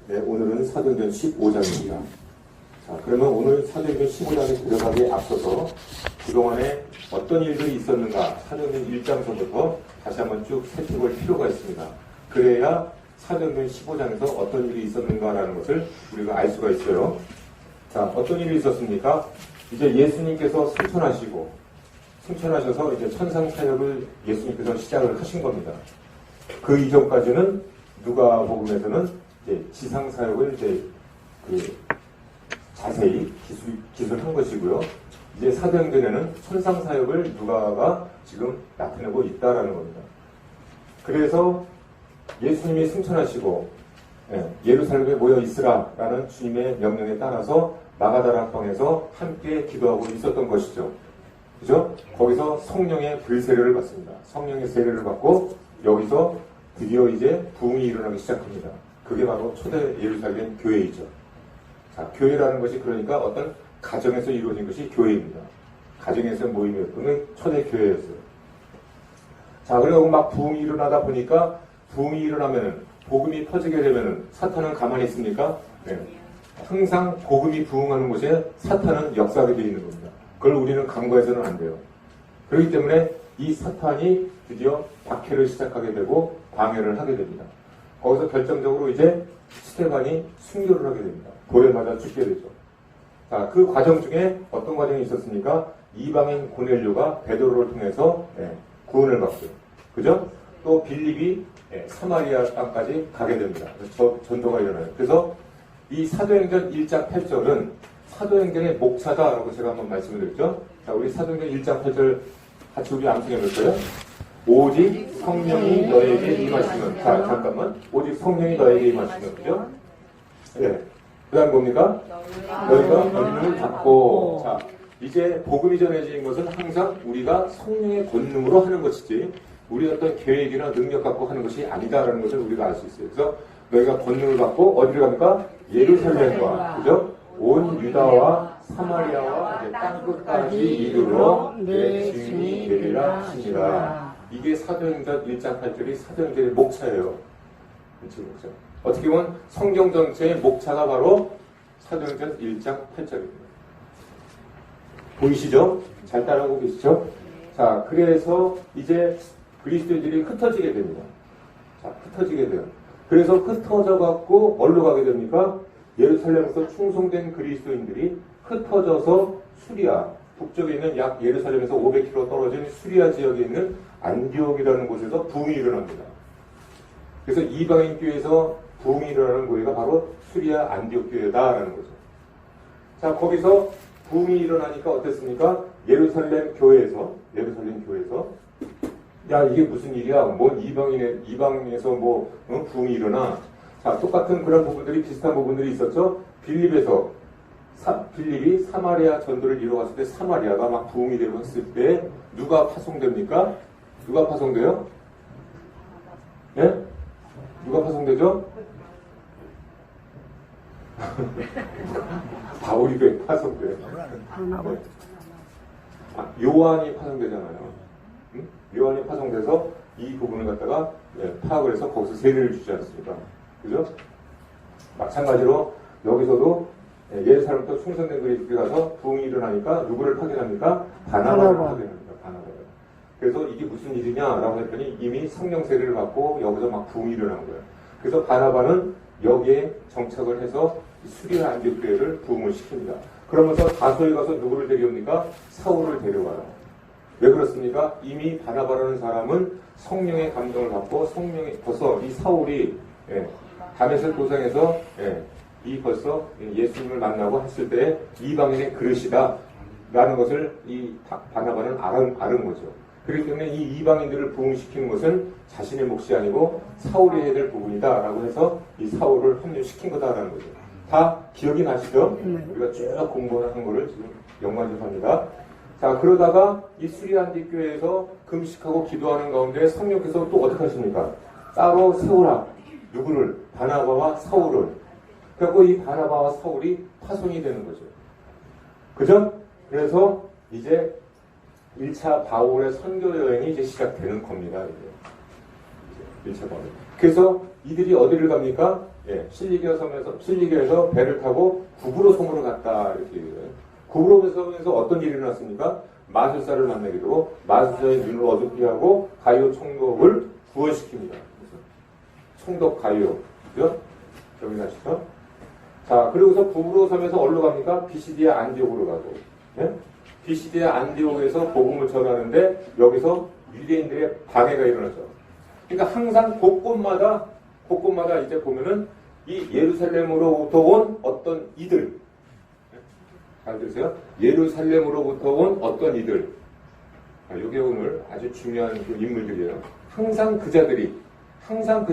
네, 오늘은 사도행전 15장입니다. 자, 그러면 오늘 사도행전 15장에 들어가기에 앞서서 그동안에 어떤 일들이 있었는가 사도행전 1장서부터 다시 한번 쭉 살펴볼 필요가 있습니다. 그래야 사도행전 15장에서 어떤 일이 있었는가라는 것을 우리가 알 수가 있어요. 자, 어떤 일이 있었습니까? 이제 예수님께서 승천하셔서 이제 천상 사역을 예수님께서 시작을 하신 겁니다. 그 이전까지는 누가복음에서는 이제 지상 사역을 이제 자세히 기술한 것이고요. 이제 사도행전에는 천상 사역을 누가가 지금 나타내고 있다라는 겁니다. 그래서 예수님이 승천하시고 예루살렘에 모여 있으라라는 주님의 명령에 따라서 마가다라 방에서 함께 기도하고 있었던 것이죠. 그죠? 거기서 성령의 불세례를 받습니다. 성령의 세례를 받고 여기서 드디어 이제 부흥이 일어나기 시작합니다. 그게 바로 초대 예루살렘 교회이죠. 자, 교회라는 것이 그러니까 어떤 가정에서 이루어진 것이 교회입니다. 가정에서 모임이었던 초대 교회였어요. 자, 그리고 막 부흥이 일어나다 보니까 부흥이 일어나면은 복음이 퍼지게 되면은 사탄은 가만히 있습니까? 네. 항상 복음이 부흥하는 곳에 사탄은 역사하게 되어 있는 겁니다. 그걸 우리는 간과해서는 안 돼요. 그렇기 때문에 이 사탄이 드디어 박해를 시작하게 되고 방해를 하게 됩니다. 거기서 결정적으로 이제 스데반이 순교를 하게 됩니다. 돌에 맞아 죽게 되죠. 자, 그 과정 중에 어떤 과정이 있었습니까? 이방인 고넬료가 베드로를 통해서 구원을 받고요. 그죠? 또 빌립이 사마리아 땅까지 가게 됩니다. 그래서 전도가 일어나요. 그래서 이 사도행전 1장 8절은 사도행전의 목차다라고 제가 한번 말씀을 드렸죠. 자, 우리 사도행전 1장 8절 같이 우리 암송해 볼까요? 오직 성령이 너에게 임하시면. 자, 잠깐만. 오직 성령이 너에게 임하시면. 그죠? 네. 그 다음 뭡니까? 너희가 권능을 받고. 자, 이제 복음이 전해진 것은 항상 우리가 성령의 권능으로 하는 것이지 우리 어떤 계획이나 능력 갖고 하는 것이 아니다라는 것을 우리가 알 수 있어요. 그래서 너희가 권능을 받고 어디를 갑니까? 예루살렘과, 그죠? 온 유다와 사마리아와 이제 땅끝까지 이르러 내 증인이 되리라 하시니라. 이게 사도행전 1장 8절이 사도행전의 목차예요. 목차. 어떻게 보면 성경 전체의 목차가 바로 사도행전 1장 8절입니다. 보이시죠? 잘 따라오고 계시죠? 자, 그래서 이제 그리스도인들이 흩어지게 됩니다. 자, 흩어지게 돼요. 그래서 흩어져 갖고 어디로 가게 됩니까? 예루살렘에서 충성된 그리스도인들이 흩어져서 수리아, 북쪽에 있는 약 예루살렘에서 500km 떨어진 수리아 지역에 있는 안디옥이라는 곳에서 부흥이 일어납니다. 그래서 이방인 교회에서 부흥이 일어나는 교회가 바로 수리아 안디옥 교회다라는 거죠. 자, 거기서 부흥이 일어나니까 어땠습니까? 예루살렘 교회에서 야, 이게 무슨 일이야? 뭐 이방에서 뭐 부흥이 일어나? 자, 똑같은 그런 부분들이 비슷한 부분들이 있었죠. 빌립이 사마리아 전도를 이루어갔을 때 사마리아가 막 부흥이 되고 했을 때 누가 파송됩니까? 누가 파송돼요? 예? 누가 파송되죠? 바울이 왜 파송돼요? 요한이 파송되잖아요. 응? 요한이 파송돼서 이 부분을 갖다가 파악을 해서 거기서 세례를 주지 않습니까? 그죠? 마찬가지로 여기서도 예루살렘부터 충성된 그리스도에 가서 부흥이 일어나니까 누구를 파견합니까? 바나바를 파견합니다. 바나바를. 그래서 이게 무슨 일이냐라고 했더니 이미 성령 세례를 받고 여기서 막 부흥이 일어난 거예요. 그래서 바나바는 여기에 정착을 해서 수리아 안디옥 교회를 부흥을 시킵니다. 그러면서 다소에 가서 누구를 데려옵니까? 사울을 데려와요. 왜 그렇습니까? 이미 바나바라는 사람은 성령의 감동을 받고 벌써 이 사울이 다메섹 도상에서 이 벌써 예수님을 만나고 했을 때 이방인의 그릇이다 라는 것을 이 바나바는 아는 거죠. 그렇기 때문에 이 이방인들을 부흥시키는 것은 자신의 몫이 아니고 사울이 해야 될 부분이다 라고 해서 이 사울을 합류시킨 거다라는 거죠. 다 기억이 나시죠? 우리가 쭉 공부한 거를 지금 연관접합니다. 자, 그러다가 이 수리아 안디옥 교회에서 금식하고 기도하는 가운데 성령께서 또 어떻게 하십니까? 따로 세우라. 누구를? 바나바와 사울을. 그래서 이 바나바와 사울이 파송이 되는 거죠. 그죠? 그래서 이제 1차 바울의 선교 여행이 이제 시작되는 겁니다. 이제 1차 바울. 그래서 이들이 어디를 갑니까? 예, 실리게에서 배를 타고 구브로 섬으로 갔다 이렇게 얘기해요. 구브로 섬에서 어떤 일이 일어났습니까? 마술사를 만나게 되고 마술사의 눈을 어둡게 하고 가이오 총독을 구원시킵니다. 그래서 총독 가이오, 그죠? 기억나시죠? 자, 그리고서 구브로 섬에서 어디로 갑니까? 비시디아 안디옥으로 가고, 예? 비시디아 안디옥에서 복음을 전하는데 여기서 유대인들의 방해가 일어나죠. 그러니까 항상 곳곳마다 이제 보면은 이 예루살렘으로부터 온 어떤 이들, 잘 들으세요? 예루살렘으로부터 온 어떤 이들, 이게 오늘 아주 중요한 그 인물들이에요. 항상 그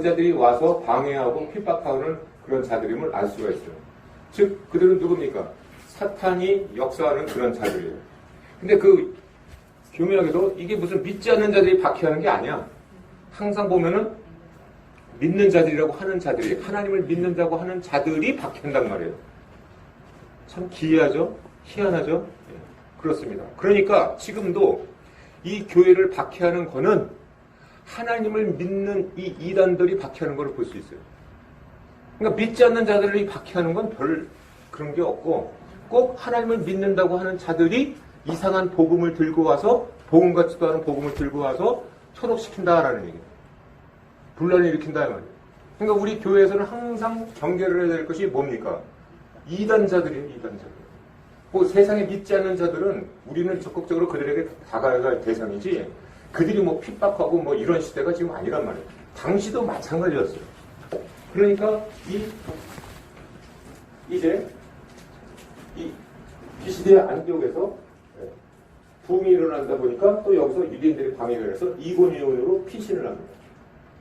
자들이 와서 방해하고 핍박하는 그런 자들임을 알 수가 있어요. 즉 그들은 누굽니까? 사탄이 역사하는 그런 자들이에요. 근데 그 교묘하게도 이게 무슨 믿지 않는 자들이 박해하는 게 아니야. 항상 보면은 믿는 자들이라고 하는 자들이, 하나님을 믿는다고 하는 자들이 박해한단 말이에요. 참 기이하죠? 희한하죠? 네, 그렇습니다. 그러니까 지금도 이 교회를 박해하는 거는 하나님을 믿는 이 이단들이 박해하는 걸 볼 수 있어요. 그러니까 믿지 않는 자들이 박해하는 건 별 그런 게 없고 꼭 하나님을 믿는다고 하는 자들이 이상한 복음을 들고 와서 복음 같지도 않은 복음을 들고 와서 초록시킨다라는 얘기예요. 분란을 일으킨다 말이에요. 그러니까 우리 교회에서는 항상 경계를 해야 될 것이 뭡니까? 이단자들이에요. 이단자들. 뭐 세상에 믿지 않는 자들은 우리는 적극적으로 그들에게 다가가야 할 대상이지 그들이 뭐 핍박하고 뭐 이런 시대가 지금 아니란 말이에요. 당시도 마찬가지였어요. 그러니까 이제 이 비시디아 안디옥에서 붐이 일어난다 보니까 또 여기서 유대인들이 방해를 해서 이고니온으로 피신을 합니다.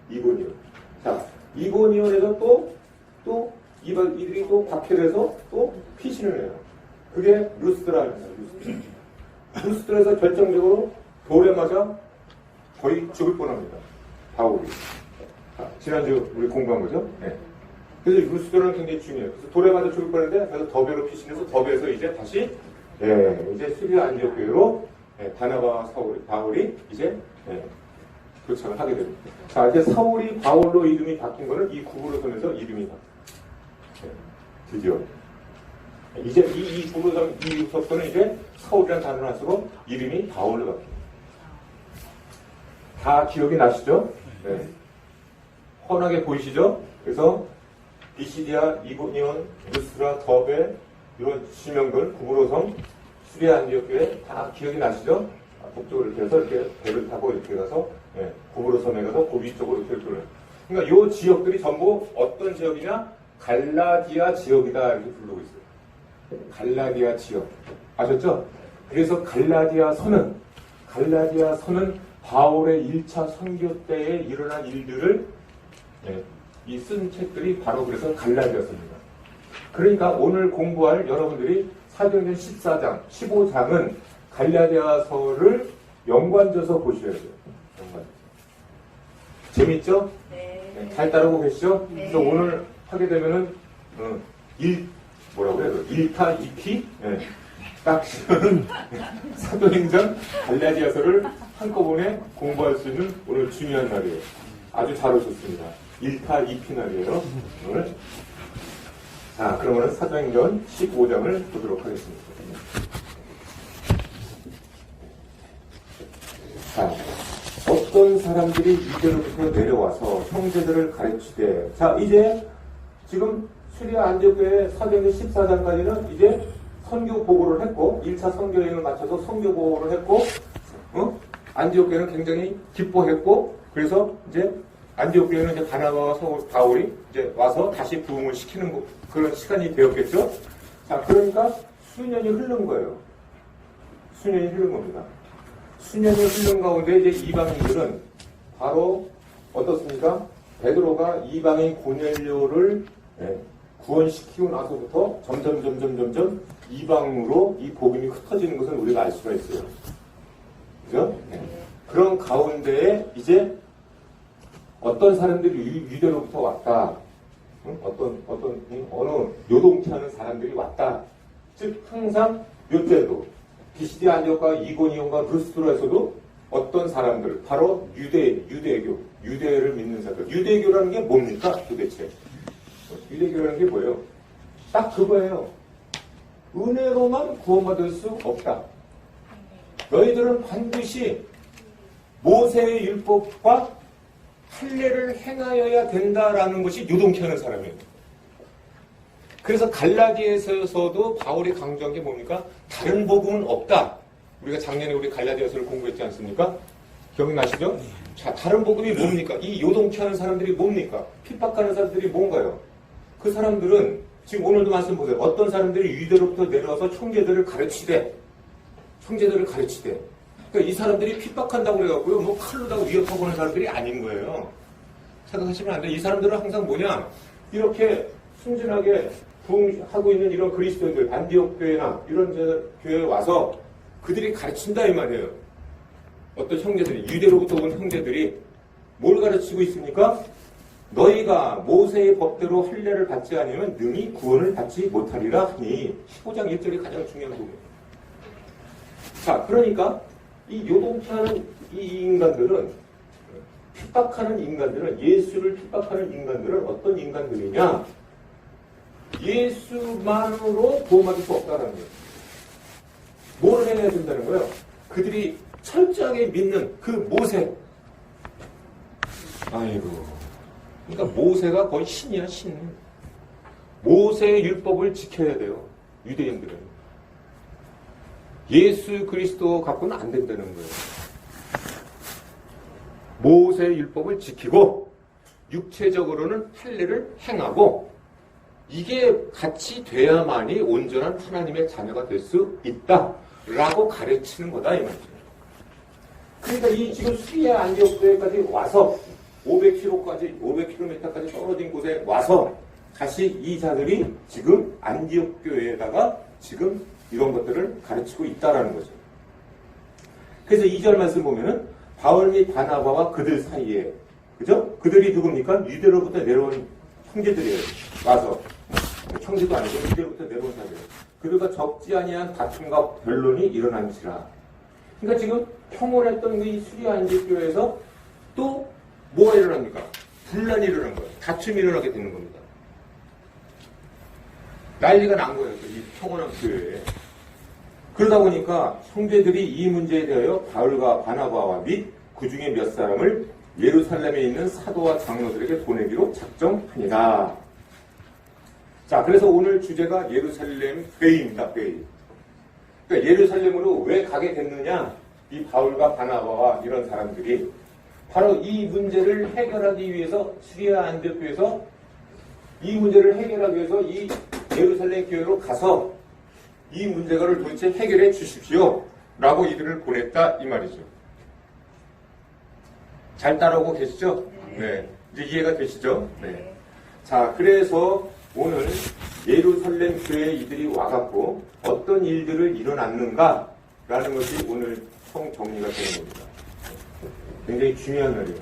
이고니온. 자, 이고니온에서 또 이들이 또 박해를 해서 또 피신을 해요. 그게 루스드라입니다. 루스드라에서 결정적으로 돌에 맞아 거의 죽을 뻔합니다. 바울이. 지난주 우리 공부한 거죠? 네. 그래서 루스드라는 굉장히 중요해요. 그래서 돌에 맞아 죽을 뻔했는데 그래서 더베로 피신해서 더베에서 이제 다시 이제 시리아 안디옥 교회로 바나바와 바울이 이제 도착을 하게 됩니다. 자, 이제 사울이 바울로 이름이 바뀐 거는 이 구브로 섬에서 이름이 드디어 이제 이 구브로 섬 이후부터는 이제 사울이라는 단어를 안 쓰고 이름이 바울로 바뀝니다. 다 기억이 나시죠? 네. 훤하게 보이시죠? 그래서 비시디아, 이고니온, 루스드라, 더베 이런 지명들, 구브로섬, 수리아 안디옥 교회 다 기억이 나시죠? 북쪽으로 이렇게 해서 이렇게 배를 타고 이렇게 가서 구브로섬에 가서 그 위쪽으로 이렇게 돌아요. 그러니까 이 지역들이 전부 어떤 지역이냐? 갈라디아 지역이다 이렇게 부르고 있어요. 갈라디아 지역 아셨죠? 그래서 갈라디아 선은 바울의 1차 선교 때에 일어난 일들을 이 쓴 책들이 바로 그래서 갈라디아서입니다. 그러니까 오늘 공부할 여러분들이 사도행전 14장, 15장은 갈라디아서를 연관져서 보셔야 돼요. 연관져서. 재밌죠? 네. 잘 따라오고 계시죠? 네. 그래서 오늘 하게 되면은 뭐라고 해요? 1타 2피? 네. 딱 시면은 사도행전 갈라디아서를 한꺼번에 공부할 수 있는 오늘 중요한 날이에요. 아주 잘 오셨습니다. 1타 2피 날이에요. 오늘. 자, 그러면 사도행전 15장을 보도록 하겠습니다. 자, 어떤 사람들이 이대로부터 내려와서 형제들을 가르치되, 자, 이제 지금 수리아 안디옥교회 사도행전 14장까지는 이제 선교 보고를 했고, 1차 선교 여행을 마쳐서 선교 보고를 했고, 안디옥교회는 굉장히 기뻐했고, 그래서 이제 안디옥교회는 이제 바나바와 바울이 이제 와서 다시 부흥을 시키는 그런 시간이 되었겠죠? 자, 그러니까 수년이 흐른 거예요. 수년이 흐른 겁니다. 수년이 흐른 가운데 이제 이방인들은 바로 어떻습니까? 베드로가 이방인 고넬료를 구원시키고 나서부터 점점 이방으로 이 복음이 흩어지는 것을 우리가 알 수가 있어요. 그죠? 그런 가운데에 이제 어떤 사람들이 유대로부터 왔다. 어느 요동치 않은 사람들이 왔다. 즉, 항상 요때도 비시디아 안디옥과 이고니온과 루스드라에서도 어떤 사람들, 바로 유대교를 믿는 사람들. 유대교라는 게 뭡니까, 도대체? 유대교라는 게 뭐예요? 딱 그거예요. 은혜로만 구원받을 수 없다. 너희들은 반드시 모세의 율법과 할례를 행하여야 된다라는 것이 요동케 하는 사람이에요. 그래서 갈라디아서에서도 바울이 강조한 게 뭡니까? 다른 복음은 없다. 우리가 작년에 우리 갈라디아서를 공부했지 않습니까? 기억나시죠? 자, 다른 복음이 뭡니까? 이 요동케 하는 사람들이 뭡니까? 핍박하는 사람들이 뭔가요? 그 사람들은 지금 오늘도 말씀 보세요. 어떤 사람들이 유대로부터 내려와서 형제들을 가르치되 그러니까 이 사람들이 핍박한다고 그래갖고요, 뭐 칼로다가 위협하고 하는 사람들이 아닌 거예요. 생각하시면 안 돼요. 이 사람들은 항상 뭐냐, 이렇게 순진하게 부흥하고 있는 이런 그리스도인들, 안디옥 교회나 이런 교회에 와서 그들이 가르친다 이 말이에요. 어떤 형제들이, 유대로부터 온 형제들이 뭘 가르치고 있습니까? 너희가 모세의 법대로 할례를 받지 않으면 능히 구원을 받지 못하리라 하니 15장 1절이 가장 중요한 부분이에요. 자, 그러니까 이 요동케 하는 이 인간들은, 핍박하는 인간들은, 예수를 핍박하는 인간들은 어떤 인간들이냐? 예수만으로 구원받을 수 없다는 거예요. 뭘 해내야 된다는 거예요? 그들이 철저하게 믿는 그 모세. 아이고. 그러니까 모세가 거의 신이야, 신. 모세의 율법을 지켜야 돼요. 유대인들은. 예수 그리스도 갖고는 안 된다는 거예요. 모세의 율법을 지키고 육체적으로는 할례를 행하고 이게 같이 돼야만이 온전한 하나님의 자녀가 될 수 있다라고 가르치는 거다 이 말이죠. 그러니까 이 지금 수리아 안디옥 교회까지 와서 500km까지 떨어진 곳에 와서 다시 이 자들이 지금 안디옥 교회에다가 지금 이런 것들을 가르치고 있다라는 거죠. 그래서 2절 말씀 보면은 바울 및 바나바와 그들 사이에, 그죠? 그들이 누굽니까? 유대로부터 내려온 형제들이에요. 와서 형제도 아니고 유대로부터 내려온 사람들. 그들과 적지 아니한 다툼과 변론이 일어난지라. 그러니까 지금 평온했던 이 수리아 안디옥 교회에서 또 뭐가 일어납니까? 분란이 일어난 거예요. 다툼이 일어나게 되는 겁니다. 난리가 난 거예요. 이 평온한 교회에. 그러다 보니까 형제들이 이 문제에 대하여 바울과 바나바와 및 그 중에 몇 사람을 예루살렘에 있는 사도와 장로들에게 보내기로 작정하니라. 자, 그래서 오늘 주제가 예루살렘 회의입니다. 회의. 그러니까 예루살렘으로 왜 가게 됐느냐? 이 바울과 바나바와 이런 사람들이 바로 이 문제를 해결하기 위해서 수리아 안디옥 교회에서 이 문제를 해결하기 위해서 이 예루살렘 교회로 가서 이 문제를 도대체 해결해 주십시오 라고 이들을 보냈다 이 말이죠. 잘 따라오고 계시죠? 네. 이제 이해가 되시죠? 네. 자, 그래서 오늘 예루살렘 교회에 이들이 와갖고 어떤 일들을 일어났는가 라는 것이 오늘 총 정리가 되는 겁니다. 굉장히 중요한 날이에요.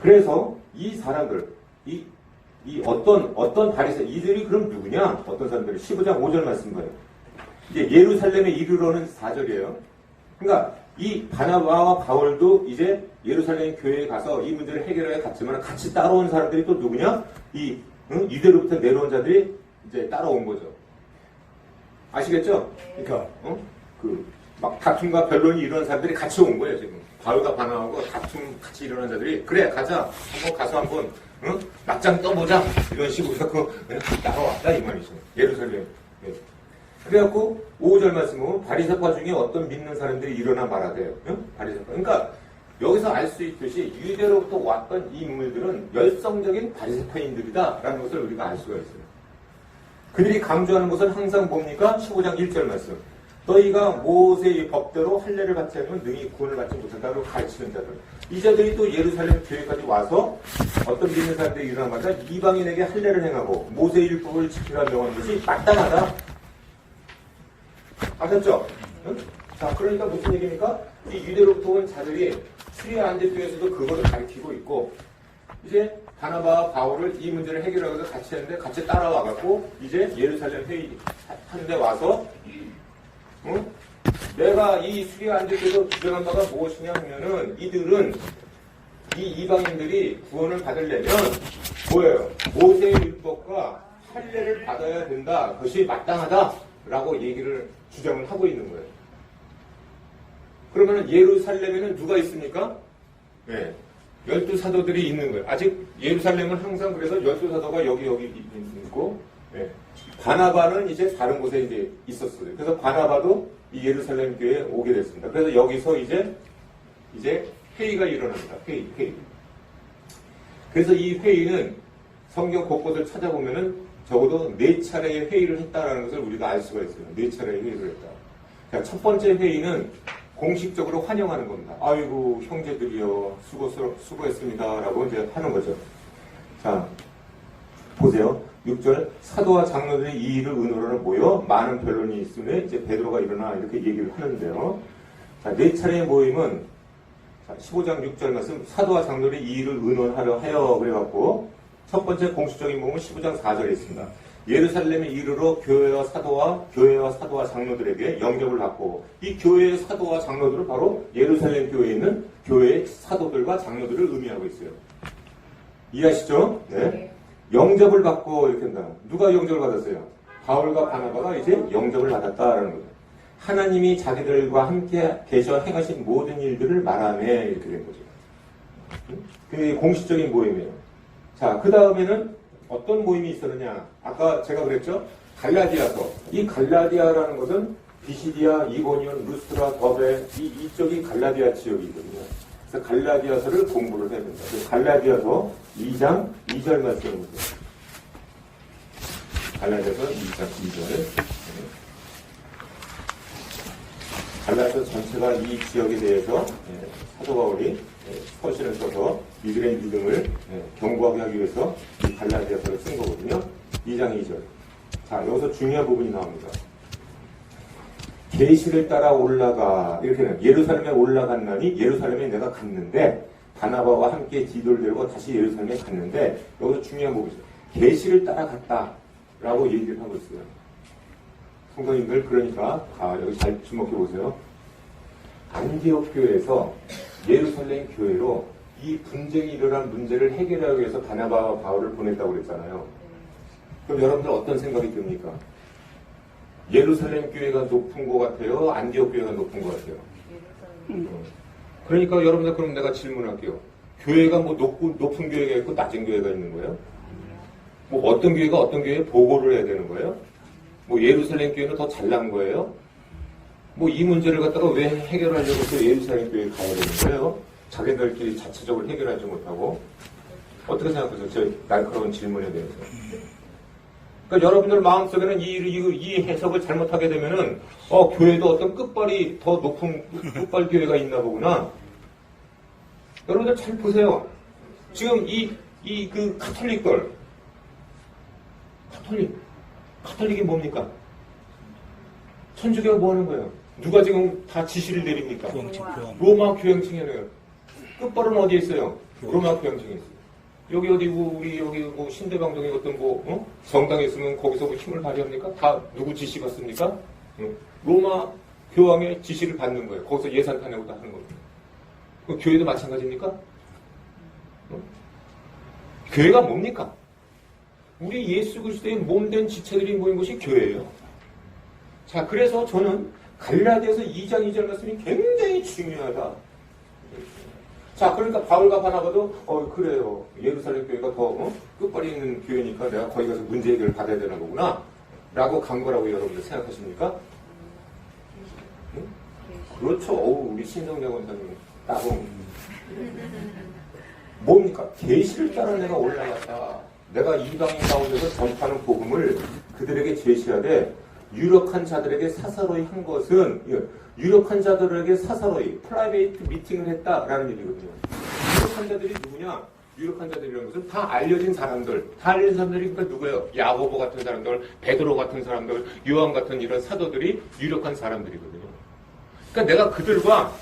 그래서 이 사람들, 이 어떤 바리새, 이들이 그럼 누구냐? 어떤 사람들이 15장 5절 말씀 봐요. 이제 예루살렘에 이르러는 4절이에요. 그러니까 이 바나바와 바울도 이제 예루살렘 교회에 가서 이 문제를 해결하여 갔지만 같이 따라온 사람들이 또 누구냐? 유대로부터 내려온 자들이 이제 따라온 거죠. 아시겠죠? 그러니까 막 다툼과 변론이 일어난 사람들이 같이 온 거예요, 지금. 바울과 바나바하고 다툼 같이 일어난 자들이 그래 가자. 한번 가서 한번 낮장 떠보자. 이런 식으로 해서 따라왔다 이 말이죠. 예루살렘. 네. 그래갖고 5절 말씀 보면 바리새파 중에 어떤 믿는 사람들이 일어나 말하대요. 바리새파. 그러니까 여기서 알 수 있듯이 유대로부터 왔던 이 인물들은 열성적인 바리새파인들이다라는 것을 우리가 알 수가 있어요. 그들이 강조하는 것은 항상 뭡니까? 15장 1절 말씀. 너희가 모세의 법대로 할례를 받지 않으면 능히 구원을 받지 못한다고 가르치는 자들. 이 자들이 또 예루살렘 교회까지 와서 어떤 믿는 사람들이 일어나마자 이방인에게 할례를 행하고 모세의 율법을 지키라 명한 것이 마땅하다. 아셨죠? 응? 자, 그러니까 무슨 얘기입니까? 이 유대로부터 온 자들이 수리아 안디옥 교회에서도 그거를 가르치고 있고 이제 바나바와 바울을 이 문제를 해결하기 위해서 같이 했는데 같이 따라와갖고 이제 예루살렘 회의 하는데 와서 내가 이 수리에 앉을 때도 주장한 바가 무엇이냐 하면은 이들은 이 이방인들이 구원을 받으려면 뭐예요? 모세의 율법과 할례를 받아야 된다. 그것이 마땅하다라고 얘기를 주장을 하고 있는 거예요. 그러면 예루살렘에는 누가 있습니까? 네. 12사도들이 있는 거예요. 아직 예루살렘은 항상 그래서 12사도가 여기 있고, 네. 바나바는 이제 다른 곳에 이제 있었어요. 그래서 바나바도 이 예루살렘 교회에 오게 됐습니다. 그래서 여기서 이제 회의가 일어납니다. 회의. 그래서 이 회의는 성경 곳곳을 찾아보면은 적어도 4차례의 회의를 했다라는 것을 우리가 알 수가 있어요. 4차례의 회의를 했다. 자, 첫 번째 회의는 공식적으로 환영하는 겁니다. 아이고, 형제들이여, 수고했습니다. 라고 이제 하는 거죠. 자, 보세요. 6절, 사도와 장로들이 이 일을 의논하러 모여 많은 변론이 있으며 이제 베드로가 일어나 이렇게 얘기를 하는데요. 자, 4차례의 모임은, 자, 15장 6절 말씀, 사도와 장로들이 이 일을 의논하려 하여 그래갖고, 첫 번째 공식적인 모임은 15장 4절에 있습니다. 예루살렘에 이르러 교회와 사도와 장로들에게 영접을 받고 이 교회의 사도와 장로들은 바로 예루살렘 교회에 있는 교회의 사도들과 장로들을 의미하고 있어요. 이해하시죠? 네. 영접을 받고 이렇게 한다. 누가 영접을 받았어요? 바울과 바나바가 이제 영접을 받았다라는 거죠. 하나님이 자기들과 함께 계셔 행하신 모든 일들을 말하네 이렇게 된 거죠. 그게 공식적인 모임이에요. 자, 그 다음에는 어떤 모임이 있었느냐? 아까 제가 그랬죠? 갈라디아서. 이 갈라디아라는 것은 비시디아, 이고니온, 루스트라, 더베 이쪽이 갈라디아 지역이거든요. 그래서 갈라디아서를 공부를 해야 된다. 그래서 갈라디아서 2장 2절 말씀을 보세요. 갈라디아서 2장 2절. 갈라디아 전체가 이 지역에 대해서 사도 바울이 서신을 써서 이들의 믿음을 견고하게 하기 위해서 이 갈라디아서를 쓴 거거든요. 2장 2절. 자, 여기서 중요한 부분이 나옵니다. 계시를 따라 올라가 이렇게는 예루살렘에 올라갔나니 예루살렘에 내가 갔는데 바나바와 함께 디도를 데리고 다시 예루살렘에 갔는데 여기서 중요한 부분이죠. 계시를 따라 갔다라고 얘기를 하고 있어요. 성도님들 그러니까 여기 잘 주목해 보세요. 안디옥 교회에서 예루살렘 교회로 이 분쟁이 일어난 문제를 해결하기 위해서 바나바와 바울을 보냈다고 그랬잖아요. 그럼 여러분들 어떤 생각이 듭니까? 예루살렘 교회가 높은 것 같아요? 안디옥 교회가 높은 것 같아요? 그러니까 여러분들 그럼 내가 질문할게요. 교회가 뭐 높은 교회가 있고 낮은 교회가 있는 거예요? 뭐 어떤 교회가 어떤 교회에 보고를 해야 되는 거예요? 뭐 예루살렘 교회는 더 잘난 거예요? 뭐 이 문제를 갖다가 왜 해결하려고 또 예루살렘 교회에 가야 되는 거예요? 자기들끼리 자체적으로 해결하지 못하고. 어떻게 생각하세요? 저 날카로운 질문에 대해서. 그러니까 여러분들 마음속에는 이 해석을 잘못하게 되면은 교회도 어떤 끝발이 더 높은 끝발 교회가 있나 보구나. 여러분들 잘 보세요. 지금 그 가톨릭들 가톨릭이 뭡니까? 천주교가 뭐 하는 거예요? 누가 지금 다 지시를 내립니까? 로마 교행층이에요. 끝발은 어디에 있어요? 로마 교행층에 있어요. 여기 우리 여기 뭐 신대방동에 어떤 성당에 있으면 거기서 뭐 힘을 발휘합니까? 다 누구 지시 받습니까? 로마 교황의 지시를 받는 거예요. 거기서 예산 타내고 다 하는 겁니다. 그 교회도 마찬가지입니까? 교회가 뭡니까? 우리 예수 그리스도의 몸된 지체들이 모인 것이 교회예요. 자, 그래서 저는 갈라디아서 2장 2절 말씀이 굉장히 중요하다. 자, 그러니까 바울과 바나바도 그래요. 예루살렘 교회가 더 끝발이 있는 교회니까 내가 거기 가서 문제 해결을 받아야 되는 거구나 라고 간 거라고 여러분들 생각하십니까? 응? 그렇죠. 우리 신성대 원사님 따봉. 뭡니까? 계시를 따라 내가 올라갔다. 내가 이방인 가운데서 전파하는 복음을 그들에게 제시하되 유력한 자들에게 사사로이 한 것은 유력한 자들에게 사사로이 프라이베이트 미팅을 했다라는 얘기거든요. 유력한 자들이 누구냐? 유력한 자들이라는 것은 다 알려진 사람들. 다 알려진 사람들이 그러니까 누구예요? 야고보 같은 사람들, 베드로 같은 사람들, 요한 같은 이런 사도들이 유력한 사람들이거든요. 그러니까 내가 그들과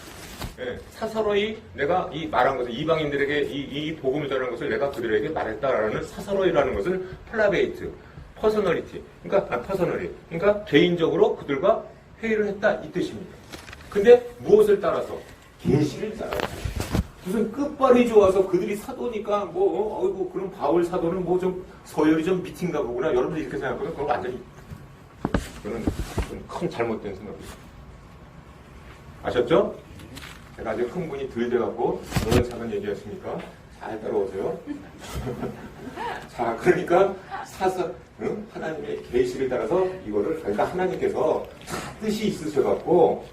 사사로이 내가 이 말한 것을 이방인들에게 이 복음을 전하는 것을 내가 그들에게 말했다라는 사사로이라는 것은 플라베이트, 퍼서널리티, 그러니까 개인적으로 그들과 회의를 했다 이 뜻입니다. 근데 무엇을 따라서? 계시를 따라서. 무슨 끝발이 좋아서 그들이 사도니까 어이구 그럼 바울 사도는 뭐 좀 서열이 좀 밑인가 보구나. 여러분들 이렇게 생각하면 그건 완전히 그건 큰 잘못된 생각이에요. 아셨죠? 제가 아주 흥분이 덜 돼갖고 그런 작은 얘기였으니까 잘 따라오세요. 자, 그러니까 하나님의 계시를 따라서 이거를 그러니까 하나님께서 다 뜻이 있으셔갖고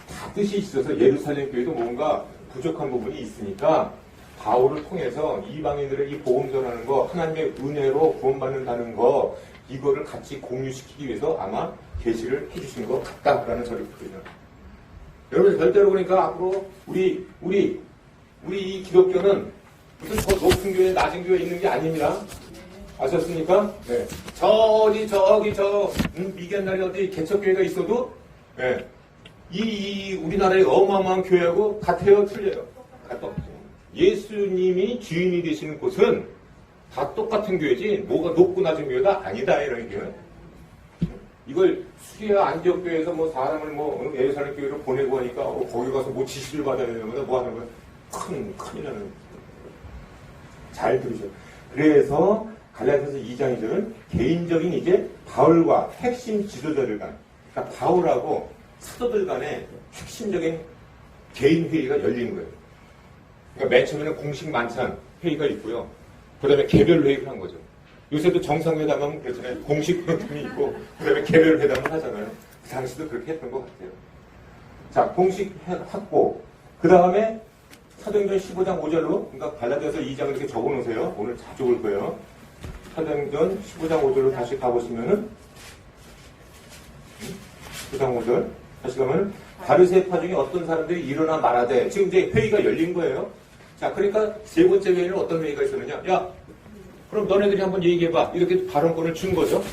다 뜻이 있어서 예루살렘 교회도 뭔가 부족한 부분이 있으니까 바울을 통해서 이방인들의 이 복음 전하는 거, 하나님의 은혜로 구원받는다는 거, 이거를 같이 공유시키기 위해서 아마 계시를 해주신 것 같다라는 저를 보여요. 여러분 절대로 그러니까 앞으로 우리 이 기독교는 무슨 더 높은 교회, 낮은 교회에 있는 게 아닙니다. 아셨습니까? 네. 저기 미견날에 어디 개척교회가 있어도 네. 이 우리나라의 어마어마한 교회하고 같아요, 틀려요? 같아요. 예수님이 주인이 되시는 곳은 다 똑같은 교회지 뭐가 높고 낮은 교회가 아니다 이런 얘기예요. 이걸 수리아 안디옥 교회에서 뭐 사람을 예루살렘 교회로 보내고 하니까 거기 가서 뭐 지시를 받아야 되는 거다 뭐 하는 거야. 큰일 나는. 잘 들으셔. 그래서 갈라디아서 2장 2절은 개인적인 이제 바울과 핵심 지도자들 간, 그러니까 바울하고 사도들 간의 핵심적인 개인 회의가 열리는 거예요. 그러니까 맨 처음에는 공식 만찬 회의가 있고요. 그 다음에 개별 회의를 한 거죠. 요새도 정상회담 하면 그렇잖아요. 공식 회담이 있고, 그 다음에 개별 회담을 하잖아요. 그 당시도 그렇게 했던 것 같아요. 자, 공식 확보. 그 다음에 사도행전 15장 5절로, 그러니까 갈라디아서 2장 이렇게 적어 놓으세요. 오늘 자주 올 거예요. 사도행전 15장 5절로 다시 가보시면은, 15장 5절. 다시 가면은, 바르세파 중에 어떤 사람들이 일어나 말하되, 지금 이제 회의가 열린 거예요. 자, 그러니까 세 번째 회의는 어떤 회의가 있었느냐? 야, 그럼 너네들이 한번 얘기해봐. 이렇게 발언권을 준 거죠.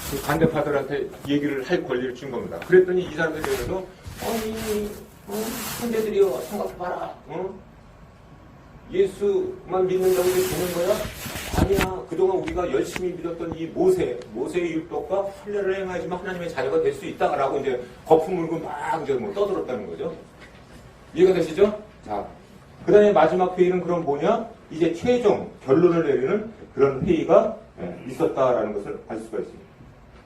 그 간대파들한테 얘기를 할 권리를 준 겁니다. 그랬더니 이 사람들이 그래서, 형제들이여, 생각해봐라. 예수만 믿는다고 이게 되는 거야? 아니야. 그동안 우리가 열심히 믿었던 이 모세의 율법과 할례를 행하지만 하나님의 자녀가 될 수 있다라고 이제 거품 물고 막 이제 떠들었다는 거죠. 이해가 되시죠? 자, 그 다음에 마지막 회의는 그럼 뭐냐? 이제 최종 결론을 내리는 그런 회의가 있었다라는 것을 알 수가 있습니다.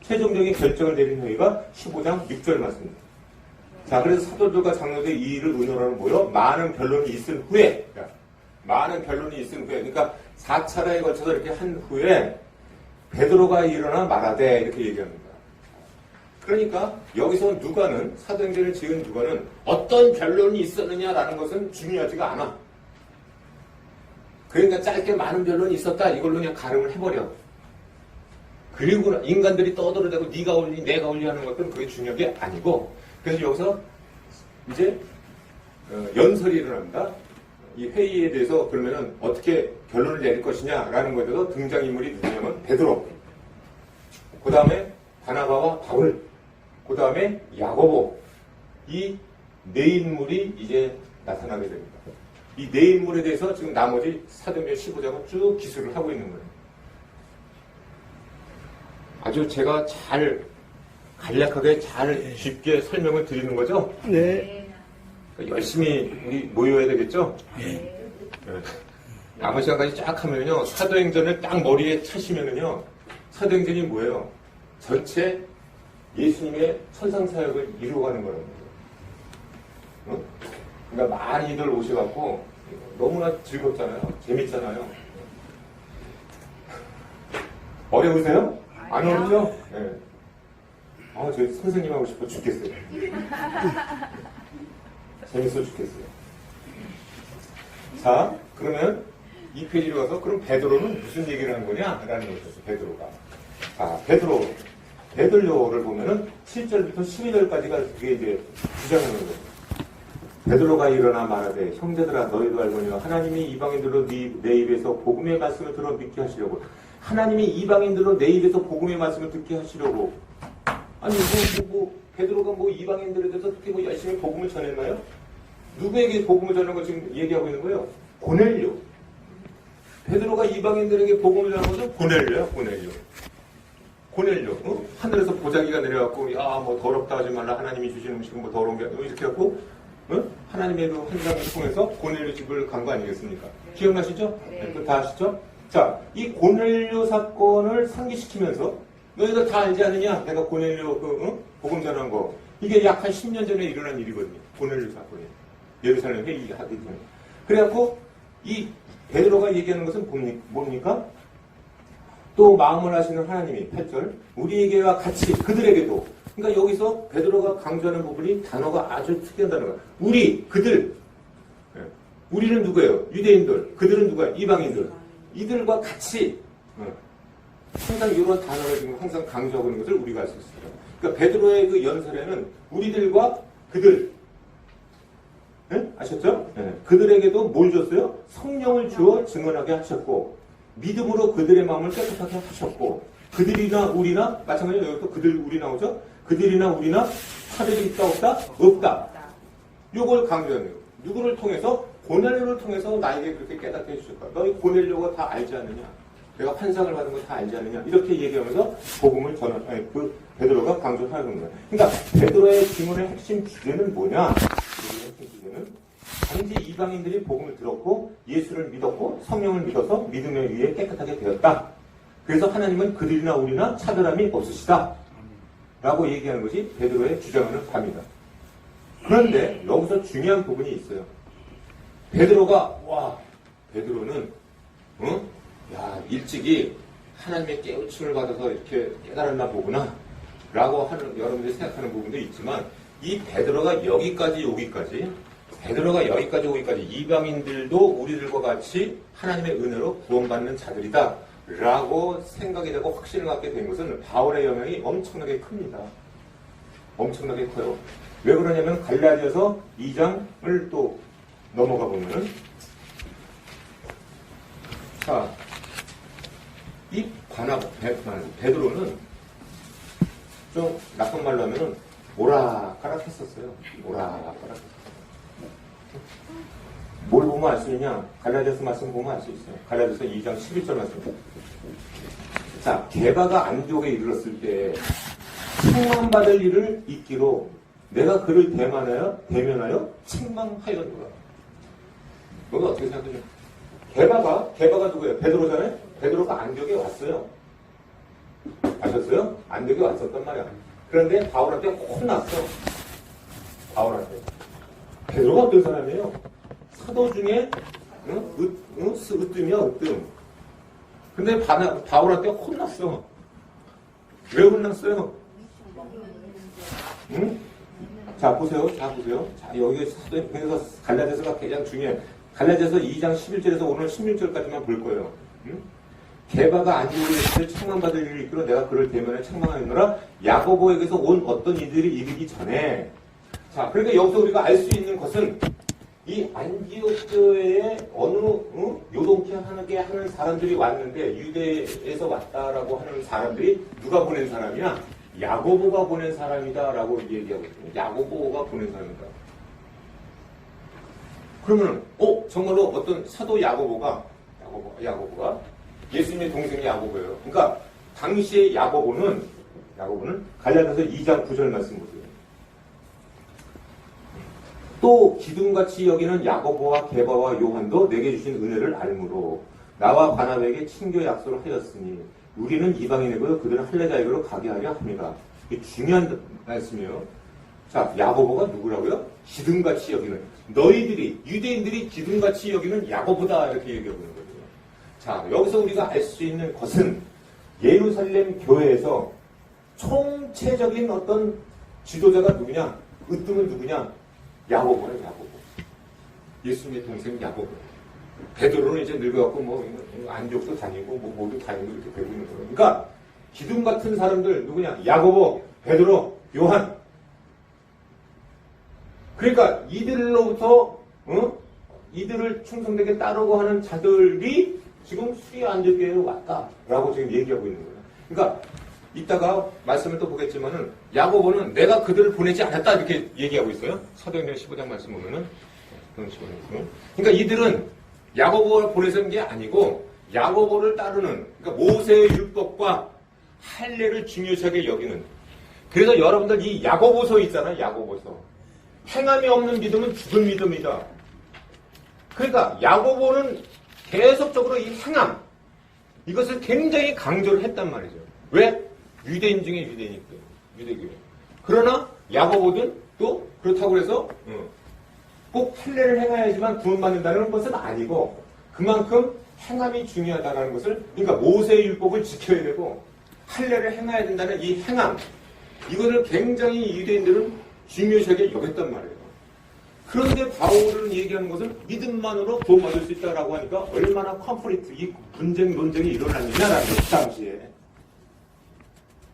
최종적인 결정을 내린 회의가 15장 6절 말씀입니다. 자, 그래서 사도들과 장로들이 이 일을 의논하는 모여 많은 결론이 있은 후에, 그러니까 4차례에 걸쳐서 이렇게 한 후에 베드로가 일어나 말하되 이렇게 얘기합니다. 그러니까 여기서 누가는 사도행전을 지은 누가는 어떤 변론이 있었느냐라는 것은 중요하지가 않아. 그러니까 짧게 많은 변론이 있었다 이걸로 그냥 가름을 해버려. 그리고 인간들이 떠들어대고 네가 올리 내가 올리 하는 것들은 그게 중요한 게 아니고, 그래서 여기서 이제 연설이 일어납니다. 이 회의에 대해서 그러면은 어떻게 결론을 내릴 것이냐라는 것에 대해서 등장인물이 누구냐면 베드로, 그 다음에 바나바와 바울, 그 다음에 야고보, 이 네 인물이 이제 나타나게 됩니다. 이 네 인물에 대해서 지금 나머지 사도행전 15장은 쭉 기술을 하고 있는 거예요. 아주 제가 잘 간략하게 잘 쉽게 설명을 드리는 거죠? 네. 그러니까 열심히 우리 모여야 되겠죠? 네. 남은 시간까지 쫙 하면요, 사도행전을 딱 머리에 차시면은요, 사도행전이 뭐예요? 전체 예수님의 천상사역을 이루어가는 거라는 거죠. 그러니까 많이들 오셔갖고 너무나 즐겁잖아요. 재밌잖아요. 어려우세요? 안 어렵죠? 네. 저희 선생님 하고 싶어 죽겠어요. 재밌어 죽겠어요. 자, 그러면 이 페이지로 가서 그럼 베드로는 무슨 얘기를 하는 거냐? 라는 거죠. 베드로가. 자, 베드로를 보면은 7절부터 12절까지가 그게 이제 주장하는 거죠. 베드로가 일어나 말하되 형제들아 너희도 알거니와 하나님이 이방인들로 내 입에서 복음의 말씀을 들어 믿게 하시려고. 하나님이 이방인들로 내 입에서 복음의 말씀을 듣게 하시려고. 아니 베드로가 이방인들에 대해서 그렇게 열심히 복음을 전했나요? 누구에게 복음을 전하는 거 지금 얘기하고 있는 거예요? 고넬료. 베드로가 이방인들에게 복음을 전하는 것은 고넬료야, 고넬료. 고넬료, 하늘에서 보자기가 내려갖고, 야, 뭐 더럽다 하지 말라. 하나님이 주시는 음식은 뭐 더러운 게 아니고, 이렇게 해갖고, 하나님의 그 환상을 통해서 고넬료 집을 간 거 아니겠습니까? 기억나시죠? 네, 그거 다 아시죠? 자, 이 고넬료 사건을 상기시키면서, 너희가 다 알지 않느냐? 내가 고넬료 복음 전한 거. 이게 약 한 10년 전에 일어난 일이거든요. 고넬료 사건이. 예루살렘 회의 하기 전에. 그래갖고, 이 베드로가 얘기하는 것은 뭡니까? 또 마음을 하시는 하나님이 8절 우리에게와 같이 그들에게도 그러니까 여기서 베드로가 강조하는 부분이 단어가 아주 특이한 단어가 우리, 그들 우리는 누구예요? 유대인들 그들은 누구야? 이방인들 이들과 같이 항상 이런 단어를 지금 항상 강조하고 있는 것을 우리가 알 수 있습니다. 그러니까 베드로의 그 연설에는 우리들과 그들 아셨죠? 그들에게도 뭘 줬어요? 성령을 주어 증언하게 하셨고 믿음으로 그들의 마음을 깨끗하게 하셨고 그들이나 우리나 마찬가지로 여기 또 그들 우리 나오죠? 그들이나 우리나 차별이 있다 없다? 없다. 요걸 강조하네요. 누구를 통해서? 고넬료를 통해서 나에게 그렇게 깨닫게 해주셨다. 너희 고넬료가 다 알지 않느냐? 내가 환상을 받은 거 다 알지 않느냐? 이렇게 얘기하면서 복음을 그 베드로가 강조하는 거예요. 그러니까 베드로의 질문의 핵심 주제는 뭐냐? 핵심 주제는 단지 이방인들이 복음을 들었고 예수를 믿었고 성령을 믿어서 믿음에 의해 깨끗하게 되었다. 그래서 하나님은 그들이나 우리나 차별함이 없으시다. 라고 얘기하는 것이 베드로의 주장하는 바입니다. 그런데 여기서 중요한 부분이 있어요. 베드로는 일찍이 하나님의 깨우침을 받아서 이렇게 깨달았나 보구나 라고 하는 여러분들이 생각하는 부분도 있지만 이 베드로가 여기까지 오기까지 이방인들도 우리들과 같이 하나님의 은혜로 구원받는 자들이다 라고 생각이 되고 확신을 갖게 된 것은 바울의 영향이 엄청나게 큽니다. 엄청나게 커요. 왜 그러냐면 갈라디아서 2장을 또 넘어가 보면은 자, 이 베드로는 좀 나쁜 말로 하면은 오락가락했었어요. 오락가락했었어요. 뭘 보면 알 수 있냐? 갈라디아서 말씀 보면 알 수 있어요. 갈라디아서 2장 11절 말씀. 자, 게바가 안디옥에 이르렀을 때 책망받을 일을 잊기로 내가 그를 대면하여 책망하였노라. 너가 어떻게 생각하죠? 게바가 누구예요? 베드로잖아요? 베드로가 안디옥에 왔어요. 아셨어요? 안디옥에 왔었단 말이야. 그런데 바울한테 혼났어. 바울한테. 베드로가 어떤 사람이에요? 사도 중에 으뜸이야, 으뜸. 근데 바울한테 혼났어. 왜 혼났어요? 응? 자, 보세요. 자, 여기 그래서 갈라디아서가 가장 중요해. 갈라디아서 2장 11절에서 오늘 16절까지만 볼 거예요. 응? 게바가 안디옥에 있을 책망받을 일을 이끌어 내가 그를 대면에 책망하였노라. 야고보에게서 온 어떤 이들이 이르기 전에. 자, 그러니까 여기서 우리가 알 수 있는 것은 이 안디옥 교회에 어느 요동케 하는 사람들이 왔는데 유대에서 왔다라고 하는 사람들이 누가 보낸 사람이야? 야고보가 보낸 사람이다라고 얘기하고 있거든요. 야고보가 보낸 사람이다. 그러면 정말로 어떤 사도 야고보가 예수님의 동생이 야고보예요. 그러니까 당시의 야고보는 갈라디아서 2장 9절 말씀 보세요. 또 기둥같이 여기는 야고보와 게바와 요한도 내게 주신 은혜를 알므로 나와 바나바에게 친교 약속을 하였으니 우리는 이방인이고요 그들은 할례자이고로 가게 하려 합니다. 이게 중요한 말씀이에요. 자, 야고보가 누구라고요? 기둥같이 여기는 너희들이 유대인들이 기둥같이 여기는 야고보다 이렇게 얘기하고 있는 거예요. 자, 여기서 우리가 알 수 있는 것은 예루살렘 교회에서 총체적인 어떤 지도자가 누구냐? 으뜸은 누구냐? 야고보는 야고보. 예수님의 동생 야고보. 베드로는 이제 늙어갖고 안디옥도 다니고 모두 다니고 이렇게 되고 있는 거예요. 그러니까 기둥 같은 사람들 누구냐? 야고보, 베드로, 요한. 그러니까 이들로부터 이들을 충성되게 따르고 하는 자들이 지금 수리 안디옥교회에 왔다라고 지금 얘기하고 있는 거예요. 그러니까 이따가 말씀을 또 보겠지만은 야고보는 내가 그들을 보내지 않았다 이렇게 얘기하고 있어요. 사도행전 15장 말씀 보면은 그런 식으로. 그러니까 이들은 야고보를 보내는 게 아니고 야고보를 따르는 그러니까 모세의 율법과 할례를 중요시하게 여기는. 그래서 여러분들 이 야고보서 있잖아요. 야고보서. 행함이 없는 믿음은 죽은 믿음이다. 그러니까 야고보는 계속적으로 이 행함, 이것을 굉장히 강조를 했단 말이죠. 왜? 유대인 중에 유대인이기 때문에. 유대교회. 그러나 야고보는 또 그렇다고 해서 꼭 할례를 행해야지만 구원받는다는 것은 아니고 그만큼 행함이 중요하다는 것을, 그러니까 모세의 율법을 지켜야 되고 할례를 행해야 된다는 이 행함, 이거를 굉장히 유대인들은 중요시하게 여겼단 말이에요. 그런데 바울은 얘기하는 것은 믿음만으로 구원받을 수 있다라고 하니까 얼마나 컴플리트, 이 분쟁, 논쟁이 일어났느냐라는 거죠, 그 당시에.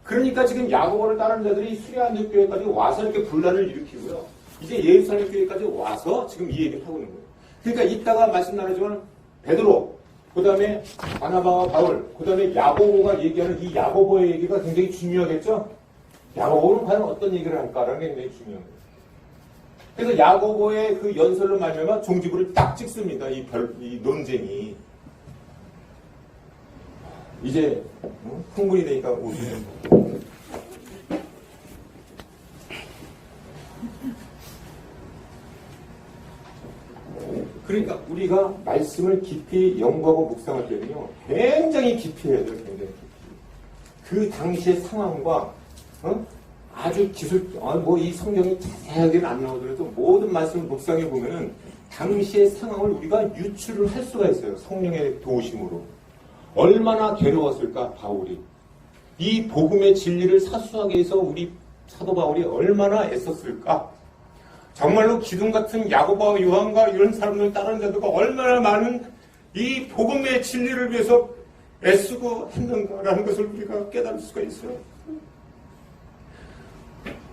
그러니까 지금 야고보를 따르는 자들이 수리아 안디옥 교회까지 와서 이렇게 분란을 일으키고요. 이제 예루살렘 교회까지 와서 지금 이 얘기를 하고 있는 거예요. 그러니까 이따가 말씀 나누지만 베드로, 그 다음에 바나바와 바울, 그 다음에 야고보가 얘기하는 이 야고보의 얘기가 굉장히 중요하겠죠? 야고보는 과연 어떤 얘기를 할까라는 게 굉장히 중요한 거예요. 그래서 야고보의 그 연설로 말미암아 종지부를 딱 찍습니다. 이 논쟁이. 이제 흥분이 되니까 오시는 거. 그러니까 우리가 말씀을 깊이 연구하고 묵상할 때는요, 굉장히 깊이 해야 돼요. 굉장히 깊이. 그 당시의 상황과 아주 뭐 이 성경이 자세하게는 안 나오더라도 모든 말씀을 묵상해 보면은 당시의 상황을 우리가 유추를 할 수가 있어요. 성령의 도우심으로. 얼마나 괴로웠을까, 바울이. 이 복음의 진리를 사수하기 위해서 우리 사도 바울이 얼마나 애썼을까. 정말로 기둥 같은 야고보와 요한과 이런 사람들 따르는 자들과 얼마나 많은 이 복음의 진리를 위해서 애쓰고 했는가라는 것을 우리가 깨달을 수가 있어요.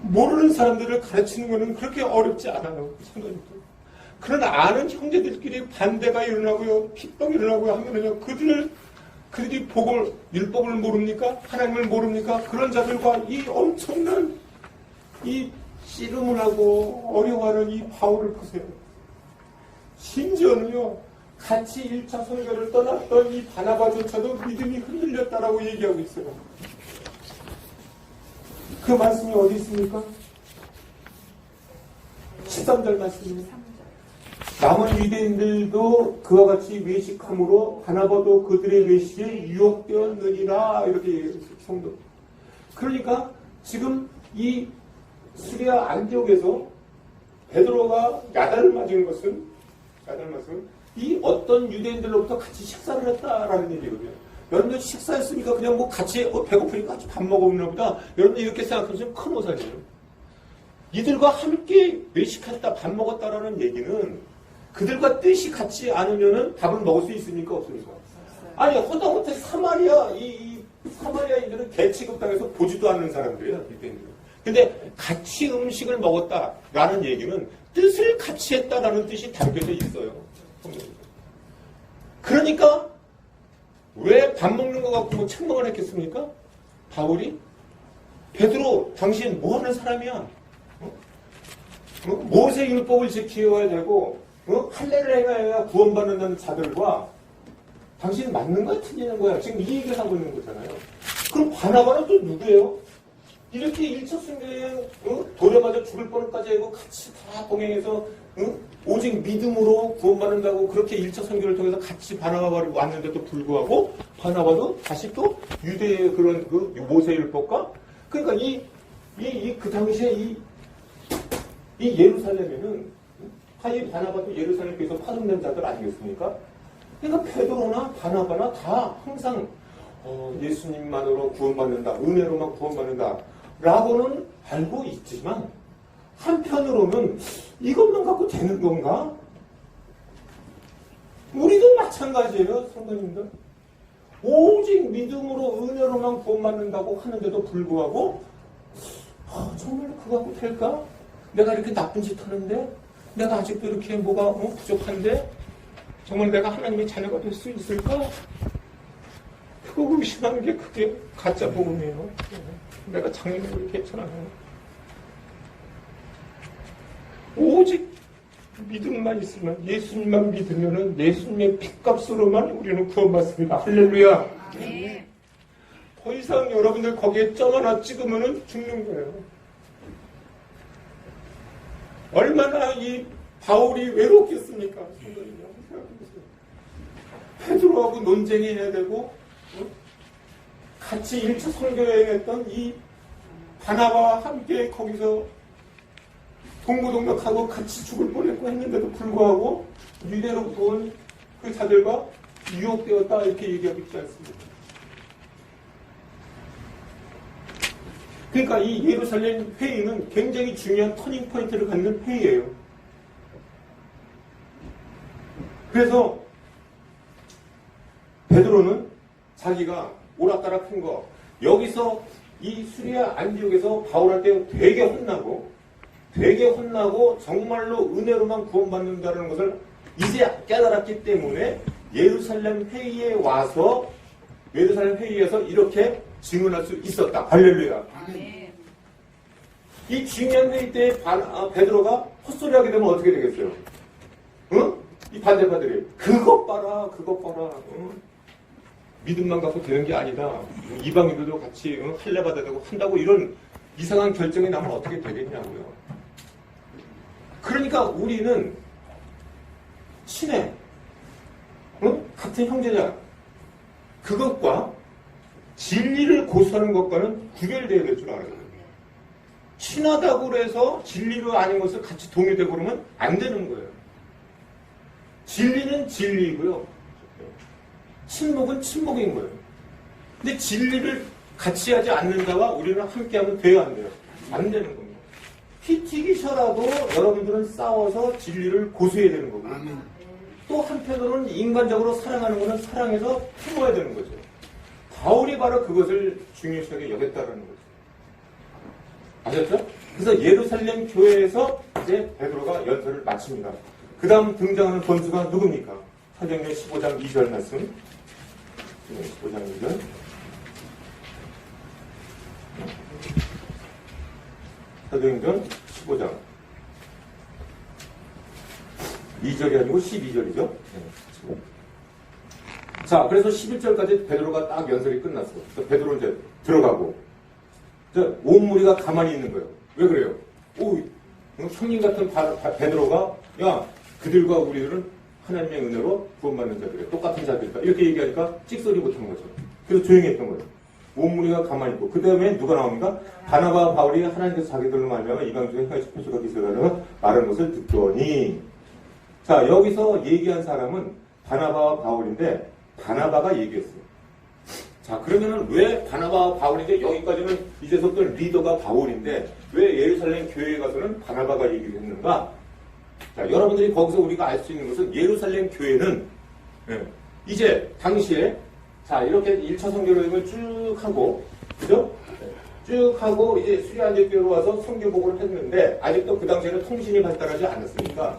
모르는 사람들을 가르치는 것은 그렇게 어렵지 않아요. 그러나 아는 형제들끼리 반대가 일어나고요, 핍박이 일어나고요 하면은요, 그들이 복을, 율법을 모릅니까? 하나님을 모릅니까? 그런 자들과 이 엄청난 이 씨름을 하고 어려워하는 이 바울을 보세요. 심지어는요, 같이 1차 선교를 떠났던 이 바나바조차도 믿음이 흔들렸다라고 얘기하고 있어요. 그 말씀이 어디 있습니까? 13절 말씀입니다. 남은 유대인들도 그와 같이 외식함으로 바나바도 그들의 외식에 유혹되었느니라, 이렇게 얘기했어요. 성도. 그러니까 지금 이 수리아 안디옥에서 베드로가 야단을 맞은 것은 이 어떤 유대인들로부터 같이 식사를 했다라는 얘기거든요. 여러분들 식사했으니까 그냥 뭐 같이 배고프니까 같이 밥 먹었나 보다. 여러분들 이렇게 생각하시면 큰 오산이에요. 이들과 함께 외식했다, 밥 먹었다라는 얘기는 그들과 뜻이 같지 않으면은 밥을 먹을 수 있습니까? 없습니까? 아니, 허다못해 사마리아인들은 개취급당해서 보지도 않는 사람들이에요. 유대인들은. 근데 같이 음식을 먹었다라는 얘기는 뜻을 같이 했다라는 뜻이 담겨져 있어요. 그러니까 왜 밥 먹는 것 같고 뭐 책망을 했겠습니까? 바울이? 베드로, 당신 뭐 하는 사람이야? 모세 율법을 지켜야 되고 할례를 행해야 구원받는 자들과 당신 맞는 거야? 틀리는 거야? 지금 이 얘기를 하고 있는 거잖아요. 그럼 바나바는 또 누구예요? 이렇게 1차 순교여행 돌에 맞아 죽을 뻔까지 하고 같이 다 동행해서 오직 믿음으로 구원받는다고 그렇게 1차 선교를 통해서 같이 바나바를 왔는데도 불구하고 바나바도 다시 또 유대의 그런 그 모세 율법과, 그러니까 그 당시에 이 예루살렘에는 이 바나바도 예루살렘에서 파송된 자들 아니겠습니까? 그러니까 베드로나 바나바나 다 항상 예수님만으로 구원받는다, 은혜로만 구원받는다 라고는 알고 있지만 한편으로는 이것만 갖고 되는 건가? 우리도 마찬가지예요, 성도님들. 오직 믿음으로 은혜로만 구원받는다고 하는데도 불구하고 정말 그거 갖고 될까? 내가 이렇게 나쁜 짓 하는데, 내가 아직도 이렇게 뭐가 부족한데 정말 내가 하나님의 자녀가 될 수 있을까? 그거 의심하는 게 그게 가짜 복음이에요. 내가 작년에 그렇게 했잖아요. 오직 믿음만 있으면, 예수님만 믿으면은 예수님의 핏값으로만 우리는 구원받습니다. 할렐루야. 네. 더 이상 여러분들 거기에 점 하나 찍으면 죽는 거예요. 얼마나 이 바울이 외롭겠습니까? 페드로하고 논쟁해야 되고 같이 1차 선교여행했던 이 바나바와 함께 거기서 동고동락하고 같이 죽을 뻔했고 했는데도 불구하고 유대로부터 온 그 자들과 유혹되었다 이렇게 얘기하고 있지 않습니까? 그러니까 이 예루살렘 회의는 굉장히 중요한 터닝 포인트를 갖는 회의예요. 그래서 베드로는 자기가 오락가락한 거 여기서 이 수리아 안디옥에서 바울한테 되게 혼나고 정말로 은혜로만 구원받는다는 것을 이제 깨달았기 때문에 예루살렘 회의에서 이렇게 증언할 수 있었다. 할렐루야. 이 중요한 회의 때 베드로가 헛소리하게 되면 어떻게 되겠어요? 응? 이 반대파들이 그것 봐라. 응? 믿음만 갖고 되는 게 아니다. 이방인들도 같이 할례 받아야 되고 한다고 이런 이상한 결정이 나면 어떻게 되겠냐고요. 그러니까 우리는 친해, 응? 같은 형제자, 그것과 진리를 고수하는 것과는 구별되어야 될 줄 알아요. 친하다고 해서 진리로 아닌 것을 같이 동의되고 그러면 안 되는 거예요. 진리는 진리이고요. 친목은 친목인 거예요. 근데 진리를 같이 하지 않는 자와 우리는 함께하면 돼요, 안 돼요? 안 되는 겁니다. 피 튀기셔라도 여러분들은 싸워서 진리를 고수해야 되는 거고요. 또 한편으로는 인간적으로 사랑하는 것은 사랑해서 품어야 되는 거죠. 바울이 바로 그것을 중요시하게 여겼다는 거죠. 아셨죠? 그래서 예루살렘 교회에서 이제 베드로가 연설을 마칩니다. 그 다음 등장하는 권수가 누굽니까? 사도행전 15장 2절 말씀. 15장 2절. 사도행전 15장 2절이 아니고 12절이죠. 자, 그래서 11절까지 베드로가 딱 연설이 끝났어. 그래서 베드로 이제 들어가고 온 무리가 가만히 있는 거예요. 왜 그래요? 오, 형님 같은 베드로가 야, 그들과 우리들은 하나님의 은혜로 구원받는 자들이에요. 똑같은 자들이다. 이렇게 얘기하니까 찍소리 못한 거죠. 그래서 조용히 했던 거예요. 온 무리가 가만히 있고 그 다음에 누가 나옵니까? 바나바와 바울이 하나님께서 자기들로 말미암아 이방 중에 행하신 표적과 기술을 하다가 말하는 것을 듣더니 자, 여기서 얘기한 사람은 바나바와 바울인데 바나바가 얘기했어요. 자, 그러면은 왜 바나바와 바울인데 여기까지는 이제부터 리더가 바울인데 왜 예루살렘 교회에 가서는 바나바가 얘기를 했는가? 자, 여러분들이 거기서 우리가 알 수 있는 것은 예루살렘 교회는 이제 당시에 자, 이렇게 1차 선교여행을 쭉 하고 그죠? 쭉 하고 이제 수리아 안디옥으로 와서 선교 보고를 했는데 아직도 그 당시에는 통신이 발달하지 않았으니까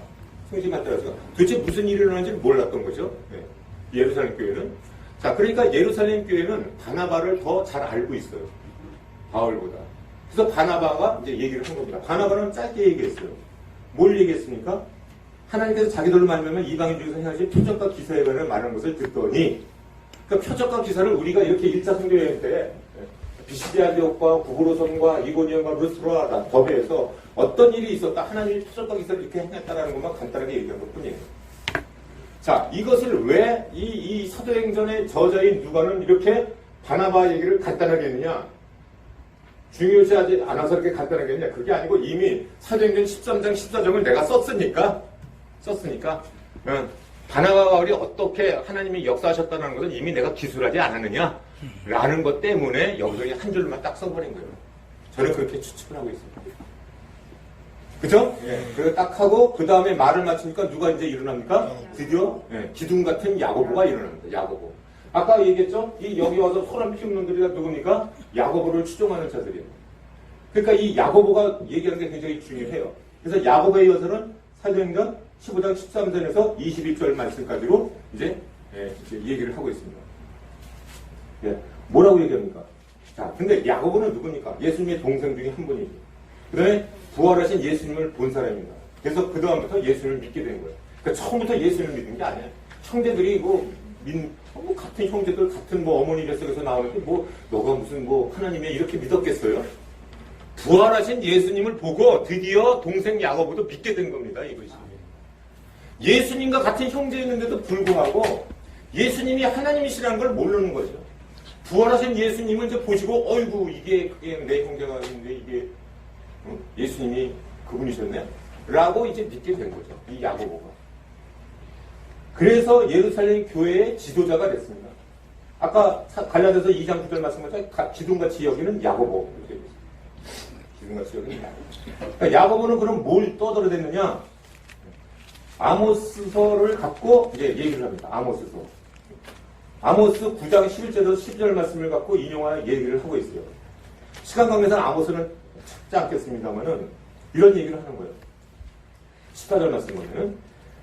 통신이 발달하지가 도대체 무슨 일이 일어나는지 몰랐던 거죠. 예루살렘 교회는. 자, 그러니까 예루살렘 교회는 바나바를 더 잘 알고 있어요. 바울보다. 그래서 바나바가 이제 얘기를 한 겁니다. 바나바는 짧게 얘기했어요. 뭘 얘기했습니까? 하나님께서 자기들로 말미암아 이방인 중에서 행하신 표적과 기사에 관한 말하는 것을 듣더니 그 표적과 기사를 우리가 이렇게 1차 선교여행 때 비시디아 지역과 구브로선과 이고니온과 루스트라 더베에서 어떤 일이 있었다. 하나님이 표적과 기사를 이렇게 행했다는 것만 간단하게 얘기한 것뿐이에요. 자, 이것을 왜 이 사도행전의 저자인 누가는 이렇게 바나바 얘기를 간단하게 했느냐? 중요시하지 않아서 이렇게 간단하게 했냐? 그게 아니고 이미 사도행전 13장 14장을 내가 썼으니까 바나바와 바울이 어떻게 하나님이 역사하셨다는 것은 이미 내가 기술하지 않았느냐? 라는 것 때문에 여기서 한 줄만 딱 써버린 거예요. 저는 그렇게 추측을 하고 있습니다. 그죠? 예. 그래서 딱 하고, 그 다음에 말을 마치니까 누가 이제 일어납니까? 드디어, 기둥 같은 야고보가 일어납니다. 야고보. 아까 얘기했죠? 여기 와서 소란 피우는 놈들이 다 누굽니까? 야고보를 추종하는 자들이에요. 그러니까 이 야고보가 얘기하는 게 굉장히 중요해요. 그래서 야고보에 이어서는 사도행전 15장 13절에서 21절 말씀까지로 이제 얘기를 하고 있습니다. 예. 뭐라고 얘기합니까? 자, 근데 야고보는 누굽니까? 예수님의 동생 중에 한 분이죠. 그 다음에 부활하신 예수님을 본 사람입니다. 그래서 그 다음부터 예수님을 믿게 된 거예요. 그러니까 처음부터 예수님을 믿는 게 아니에요. 형제들이 뭐 같은 형제들, 같은 뭐 어머니 뱃속에서 나오는데 뭐 너가 무슨 뭐 하나님의 이렇게 믿었겠어요? 부활하신 예수님을 보고 드디어 동생 야고보도 믿게 된 겁니다. 이것이. 예수님과 같은 형제였는데도 불구하고 예수님이 하나님이시라는 걸 모르는 거죠. 부활하신 예수님을 이제 보시고 어이구 이게 내 형제가 있는데 이게 예수님이 그분이셨네? 라고 이제 믿게 된 거죠. 이 야고보가. 그래서 예루살렘 교회의 지도자가 됐습니다. 아까 갈라디아서 2장 9절 말씀하셨죠. 기둥같이 여기는 야고보. 기둥같이 여기는 야고보. 그러니까 야고보는 그럼 뭘 떠들어댔느냐? 아모스서를 갖고 이제 얘기를 합니다. 아모스서. 아모스 9장 11절에서 12절 말씀을 갖고 인용하여 얘기를 하고 있어요. 시간 관계상 아모스는 찾지 않겠습니다만은 이런 얘기를 하는 거예요. 14절 말씀 보면은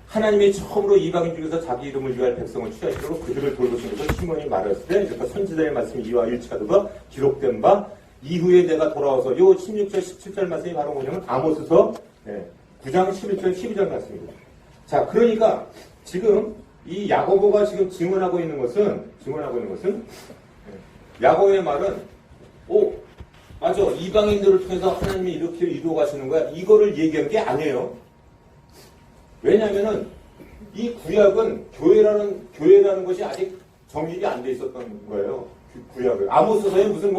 하나님이 처음으로 이방인 중에서 자기 이름을 위할 백성을 취하시도록 그들을 돌보신 것을 시몬이 말했을 때 그러니까 선지자의 말씀이 이와 일치하도가 기록된 바 이후에 내가 돌아와서 요 16절 17절 말씀이 바로 뭐냐면 아모스서 9장 11절 12절 말씀입니다. 자, 그러니까 지금 이 야고보가 지금 증언하고 있는 것은 야고보의 말은 맞아, 이방인들을 통해서 하나님이 이렇게 이루어가시는 거야. 이거를 얘기한 게 아니에요. 왜냐면은 이 구약은 교회라는 것이 아직 정립이 안 돼 있었던 거예요. 구약을. 아모스서에 무슨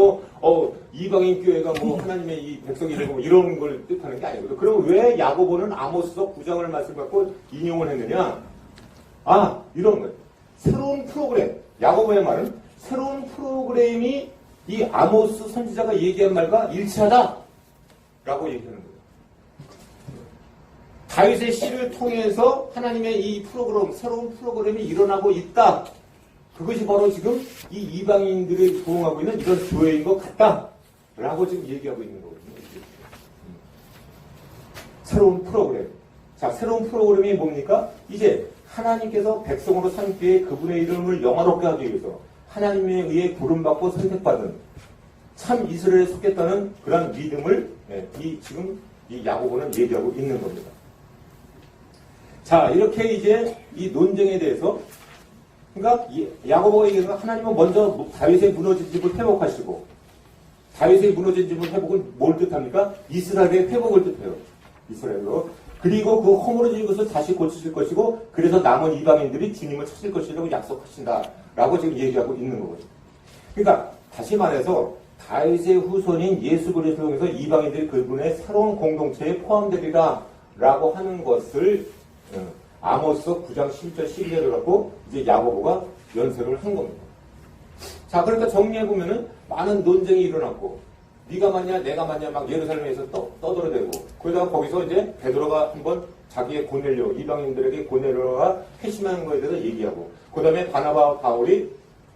이방인 교회가 하나님의 이 백성이 되고 이런 걸 뜻하는 게 아니거든. 그럼 왜 야고보는 아모스서 9장을 말씀 갖고 인용을 했느냐? 이런 거예요. 새로운 프로그램. 야고보의 말은 새로운 프로그램이 이 아모스 선지자가 얘기한 말과 일치하다라고 얘기하는 거예요. 다윗의 시를 통해서 하나님의 이 프로그램, 새로운 프로그램이 일어나고 있다. 그것이 바로 지금 이 이방인들이 부흥하고 있는 이런 교회인 것 같다라고 지금 얘기하고 있는 거거든요. 새로운 프로그램. 자, 새로운 프로그램이 뭡니까? 이제 하나님께서 백성으로 삼기에 그분의 이름을 영화롭게 하기 위해서 하나님에 의해 부름받고 선택받은 참 이스라엘에 속했다는 그런 믿음을 지금 이 야고보는 얘기하고 있는 겁니다. 자, 이렇게 이제 이 논쟁에 대해서 그러니까 야고보가 얘기하는 건 하나님은 먼저 다윗의 무너진 집을 회복하시고 다윗의 무너진 집을 회복은 뭘 뜻합니까? 이스라엘의 회복을 뜻해요. 이스라엘로. 그리고 그 허물어진 것을 다시 고치실 것이고 그래서 남은 이방인들이 주님을 찾을 것이라고 약속하신다라고 지금 얘기하고 있는 거거든요. 그러니까 다시 말해서 다윗의 후손인 예수 그리스도를 통해서 이방인들이 그분의 새로운 공동체에 포함되리라라고 하는 것을 아모스 9장 11절 12절을 갖고 이제 야고보가 연설을 한 겁니다. 자, 그러니까 정리해보면은 많은 논쟁이 일어났고 네가 맞냐 내가 맞냐 막 예루살렘에서 떠들어대고 그러다가 거기서 이제 베드로가 한번 자기의 고넬료 이방인들에게 고넬료가 회심하는 거에 대해서 얘기하고 그 다음에 바나바와 바울이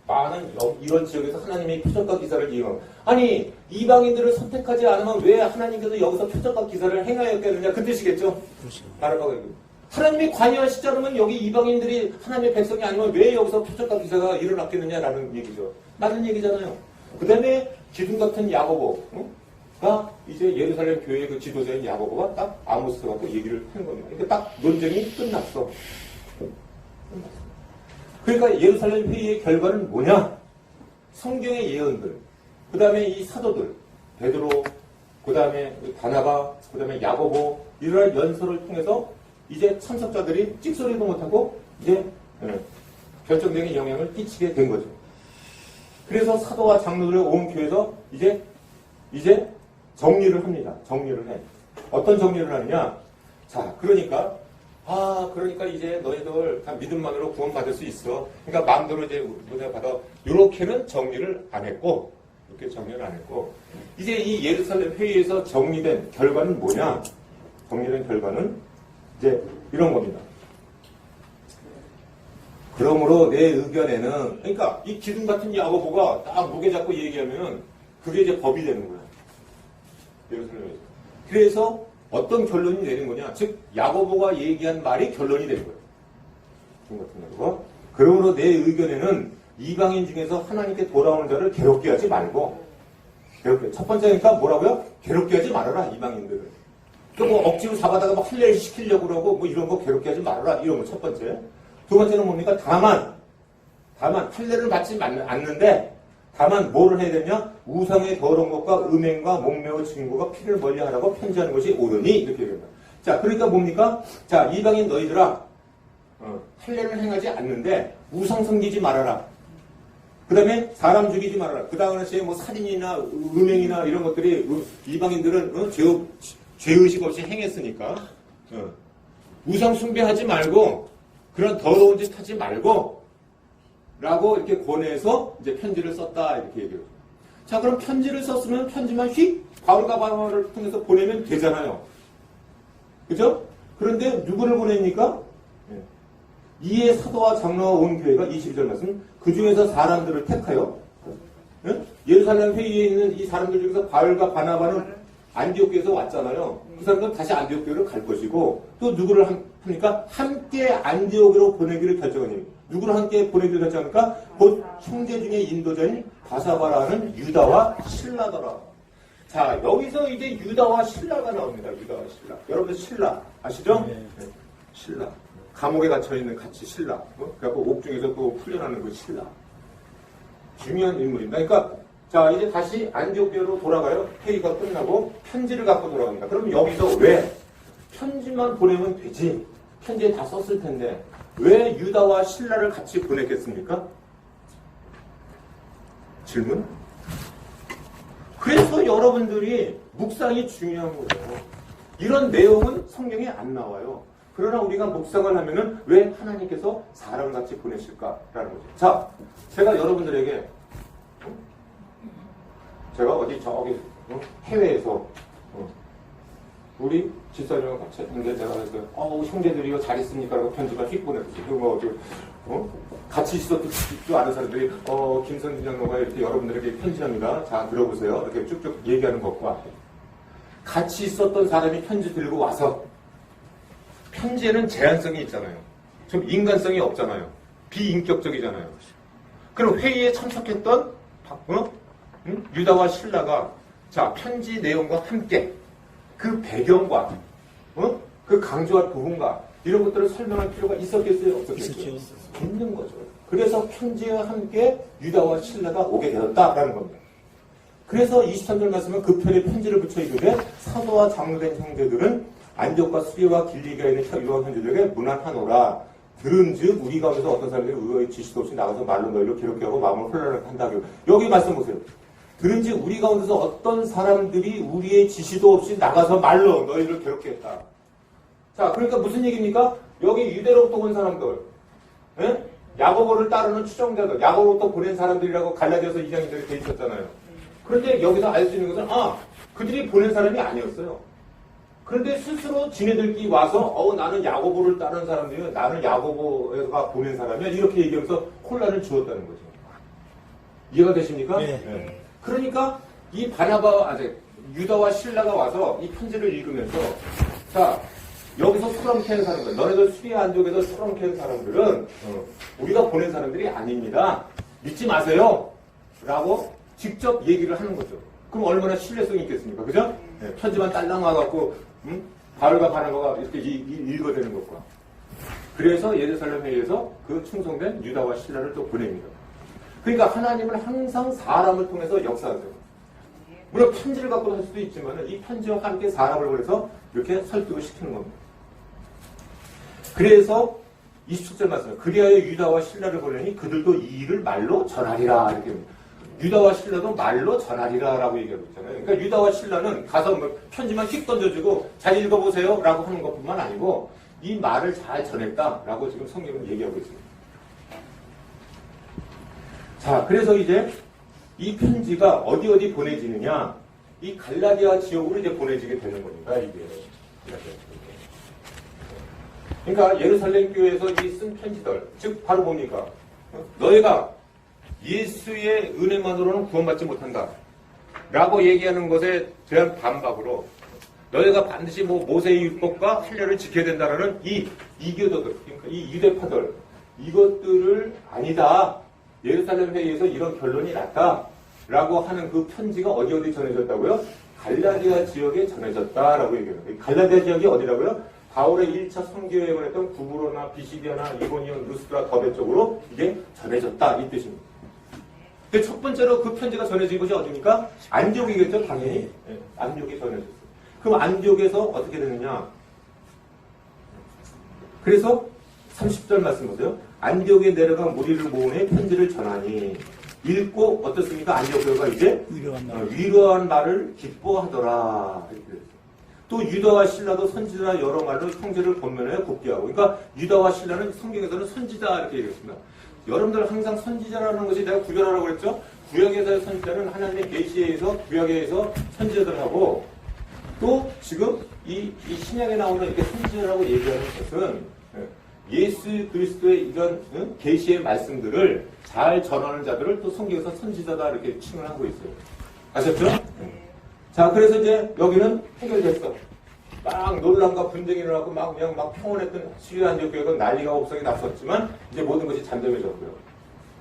많은 이런 지역에서 하나님의 표적과 기사를 이용하고 아니 이방인들을 선택하지 않으면 왜 하나님께서 여기서 표적과 기사를 행하였겠느냐 그 뜻이겠죠? 바나바가 하나님이 관여하시지 않으면 여기 이방인들이 하나님의 백성이 아니면 왜 여기서 표적과 기사가 일어났겠느냐라는 얘기죠. 맞는 얘기잖아요. 그 다음에 기둥 같은 야고보가 이제 예루살렘 교회의 그 지도자인 야고보가 딱 아모스 갖고 얘기를 하는 겁니다. 그러니까 딱 논쟁이 끝났어. 그러니까 예루살렘 회의의 결과는 뭐냐? 성경의 예언들, 그 다음에 이 사도들, 베드로, 그 다음에 바나바, 그 다음에 야고보 이러한 연설을 통해서 이제 참석자들이 찍소리도 못하고 이제 결정적인 영향을 끼치게 된 거죠. 그래서 사도와 장로들의 온 교회에서 이제 정리를 합니다. 정리를 해. 어떤 정리를 하느냐? 자, 그러니까 이제 너희들 다 믿음만으로 구원받을 수 있어. 그러니까 마음대로 이제 은혜 받아. 요렇게는 정리를 안 했고, 이렇게 정리를 안 했고, 이제 이 예루살렘 회의에서 정리된 결과는 뭐냐? 정리된 결과는 이제 이런 겁니다. 그러므로 내 의견에는, 그러니까 이 기둥 같은 야고보가 딱 무게 잡고 얘기하면은 그게 이제 법이 되는 거야. 예루살렘에서. 그래서 어떤 결론이 내린 거냐? 즉, 야고보가 얘기한 말이 결론이 되는 거예요. 기둥 같은 야고보가. 그러므로 내 의견에는 이방인 중에서 하나님께 돌아오는 자를 괴롭게 하지 말고, 첫 번째니까 뭐라고요? 괴롭게 하지 말아라, 이방인들을. 또 뭐 억지로 잡아다가 막 할례 시키려고 그러고 뭐 이런 거 괴롭게 하지 말아라, 이런 거 첫 번째. 두 번째는 뭡니까? 다만 다만 할례를 받지 않는데 다만 뭐를 해야 되냐? 우상의 더러운 것과 음행과 목매어 증거가 피를 멀리하라고 편지하는 것이 옳으니 이렇게 얘기합니다. 자, 그러니까 뭡니까? 자, 이방인 너희들아 할례를 행하지 않는데 우상 섬기지 말아라. 그 다음에 사람 죽이지 말아라. 그 당시에 뭐 살인이나 음행이나 이런 것들이 이방인들은 죄의식 없이 행했으니까 우상 숭배하지 말고 그런 더러운 짓 하지 말고 라고 이렇게 권해서 이제 편지를 썼다 이렇게 얘기해요. 자, 그럼 편지를 썼으면 편지만 휙 바울과 바나바를 통해서 보내면 되잖아요. 그죠? 그런데 누구를 보냅니까? 이에 사도와 장로와 온 교회가 22절 말씀 그 중에서 사람들을 택하여 예루살렘 회의에 있는 이 사람들 중에서 바울과 바나바는 안디옥교에서 왔잖아요. 그 사람들은 다시 안디옥교로 갈 것이고 또 누구를 합니까? 함께 안디옥으로 보내기를 결정하니 누구를 함께 보내기를 결정합니까? 곧 형제 중에 인도자인 바사바라는 유다와 실라더라. 자, 여기서 이제 유다와 실라가 나옵니다. 유다와 실라. 여러분들 실라 아시죠? 네. 실라. 감옥에 갇혀있는 같이 신라. 그래갖고 옥중에서 또 풀려나는 그 신라. 중요한 인물입니다. 그러니까, 자, 이제 다시 안디옥교로 돌아가요. 회의가 끝나고 편지를 갖고 돌아갑니다. 그럼 여기서 왜 편지만 보내면 되지? 편지에 다 썼을 텐데, 왜 유다와 신라를 같이 보냈겠습니까? 질문? 그래서 여러분들이 묵상이 중요한 거예요. 이런 내용은 성경에 안 나와요. 그러나 우리가 묵상을 하면은 왜 하나님께서 사람을 같이 보내실까라는 거죠. 자, 제가 여러분들에게 제가 어디 저기 해외에서 우리 집사님과 같이 했는데 제가 그래서 형제들이 이거 잘 있습니까? 라고 편지가 휙 보내줬어요. 그리고 같이 있었던 줄 아는 사람들이 김선진 장로가 이렇게 여러분들에게 편지합니다. 자, 들어보세요. 이렇게 쭉쭉 얘기하는 것과 같이 있었던 사람이 편지 들고 와서 편지에는 제한성이 있잖아요. 좀 인간성이 없잖아요. 비인격적이잖아요. 그럼 회의에 참석했던 유다와 신라가 자 편지 내용과 함께 그 배경과 그 강조할 부분과 이런 것들을 설명할 필요가 있었겠어요? 없었겠어요? 있는 거죠. 그래서 편지와 함께 유다와 신라가 오게 되었다라는 겁니다. 그래서 23절 말씀은 그 편에 편지를 붙여 이르되 사도와 장로된 형제들은 안디옥과 수리와 길리기아에 있는 유대인 형제들에게 문안하노라. 들은즉 우리 가운데서 어떤 사람들이 의의 지시도 없이 나가서 말로 너희를 괴롭게 하고 마음을 혼란하게 한다. 여기 말씀 보세요. 들은즉 우리 가운데서 어떤 사람들이 우리의 지시도 없이 나가서 말로 너희를 괴롭게 했다. 자, 그러니까 무슨 얘기입니까? 여기 유대로부터 온 사람들, 야고보를 따르는 추종자들, 야고보부터 보낸 사람들이라고 갈라디아서 2장에 돼 있었잖아요. 그런데 여기서 알 수 있는 것은 그들이 보낸 사람이 아니었어요. 그런데 스스로 지네들끼리 와서 나는 야고보를 따르는 사람들이야. 나는 야고보가 보낸 사람이야. 이렇게 얘기하면서 혼란을 주었다는 거죠. 이해가 되십니까? 네. 그러니까 이 유다와 신라가 와서 이 편지를 읽으면서 자 여기서 수렁 캐는 사람들 너네들 수리아 안쪽에서 수렁 캐는 사람들은 우리가 보낸 사람들이 아닙니다. 믿지 마세요. 라고 직접 얘기를 하는 거죠. 그럼 얼마나 신뢰성이 있겠습니까? 그죠? 네, 편지만 딸랑 와갖고 바울과 바나바가 이렇게 읽어대는 것과 그래서 예루살렘 회의에서 그 충성된 유다와 신라를 또 보냅니다. 그러니까 하나님은 항상 사람을 통해서 역사하세요. 물론 편지를 갖고 할 수도 있지만 이 편지와 함께 사람을 보내서 이렇게 설득을 시키는 겁니다. 그래서 27절 말씀 그리하여 유다와 신라를 보내니 그들도 이 일을 말로 전하리라 이렇게 합니다. 유다와 신라도 말로 전하리라 라고 얘기하고 있잖아요. 그러니까 유다와 신라는 가서 편지만 휙 던져주고 잘 읽어보세요 라고 하는 것뿐만 아니고 이 말을 잘 전했다 라고 지금 성경은 얘기하고 있습니다. 자, 그래서 이제 이 편지가 어디 보내지느냐 이 갈라디아 지역으로 이제 보내지게 되는 겁니다. 이게 그러니까 예루살렘 교회에서 이 쓴 편지들 즉 바로 뭡니까? 너희가 예수의 은혜만으로는 구원받지 못한다. 라고 얘기하는 것에 대한 반박으로 너희가 반드시 모세의 율법과 할례를 지켜야 된다라는 이 이교도들, 그러니까 이 유대파들 이것들을 아니다. 예루살렘 회의에서 이런 결론이 났다. 라고 하는 그 편지가 어디 전해졌다고요? 갈라디아 지역에 전해졌다라고 얘기합니다. 갈라디아 지역이 어디라고요? 바울의 1차 선교여행을 했던 구브로나 비시디아나 이고니온, 루스드라, 더베 쪽으로 이게 전해졌다 이 뜻입니다. 근데 첫 번째로 그 편지가 전해진 곳이 어디입니까? 안디옥이겠죠, 당연히. 네, 안디옥이 전해졌어요. 그럼 안디옥에서 어떻게 되느냐? 그래서 30절 말씀 보세요. 안디옥에 내려가 무리를 모으니 편지를 전하니 읽고 어떻습니까? 안디옥 교회가 이제 위로한 말을 기뻐하더라. 또 유다와 신라도 선지자 여러 말로 형제를 권면하여 굽게 하고, 그러니까 유다와 신라는 성경에서는 선지자 이렇게 얘기했습니다. 여러분들 항상 선지자라는 것이 내가 구별하라고 그랬죠? 구약에서의 선지자는 하나님의 계시에 의해서 구약에 의해서 선지자들하고, 또 지금 이 신약에 나오는 이렇게 선지자라고 얘기하는 것은 예수 그리스도의 이런 계시의 말씀들을 잘 전하는 자들을 또 성경에서 선지자다 이렇게 칭을 하고 있어요. 아셨죠? 자, 그래서 이제 여기는 해결됐어. 막 논란과 분쟁이 일어나고 막 그냥 막 평온했던 시리아 안디옥 교회가 난리가 옥석이 났었지만 이제 모든 것이 잠잠해졌고요.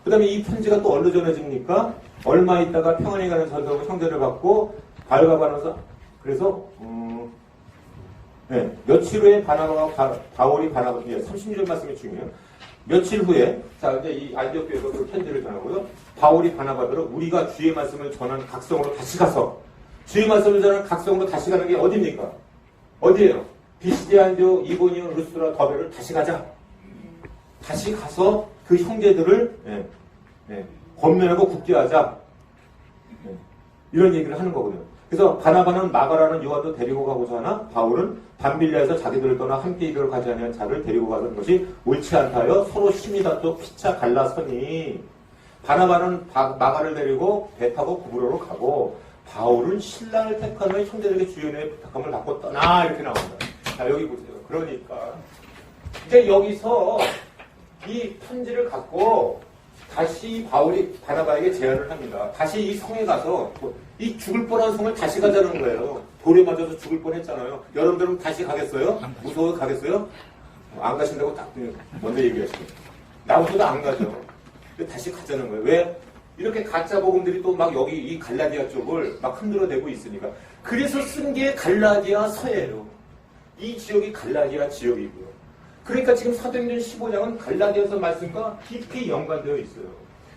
그 다음에 이 편지가 또 어디로 전해집니까? 얼마 있다가 평안히 가는 전도하고 형제를 받고 발가반어서 그래서 며칠 후에 바울이 바나바 36절 말씀이 중요해요. 며칠 후에 자 이제 이 안디옥 교회가 그 편지를 전하고요. 바울이 바나바더러 우리가 주의 말씀을 전하는 각성으로 다시 가서 주의 말씀을 전하는 각성으로 다시 가는 게 어디입니까? 어디예요? 비시디아, 안디옥, 이고니온, 루스드라, 더베를 다시 가자. 다시 가서 그 형제들을 권면하고 굳게 하자. 이런 얘기를 하는 거거든요. 그래서 바나바는 마가라는 요한도 데리고 가고자 하나 바울은 밤빌리아에서 자기들을 떠나 함께 이별을 가지 아니한 자를 데리고 가는 것이 옳지 않다 하여 서로 심히 다투어 피차 갈라서니 바나바는 마가를 데리고 배 타고 구브로로 가고 바울은 신랑을 택한 후에 형제들에게 주연의 부탁함을 받고 떠나 이렇게 나옵니다. 자 여기 보세요. 그러니까 이제 여기서 이 편지를 갖고 다시 바울이 바나바에게 제안을 합니다. 다시 이 성에 가서 이 죽을 뻔한 성을 다시 가자는 거예요. 돌에 맞아서 죽을 뻔했잖아요. 여러분들은 다시 가겠어요? 무서워서 가겠어요? 안 가신다고 딱 먼저 얘기하시죠. 나부터도 안 가죠. 다시 가자는 거예요. 왜? 이렇게 가짜 복음들이 또 막 여기 이 갈라디아 쪽을 막 흔들어대고 있으니까. 그래서 쓴 게 갈라디아 서예요. 이 지역이 갈라디아 지역이고요. 그러니까 지금 사도행전 15장은 갈라디아서 말씀과 깊이 연관되어 있어요.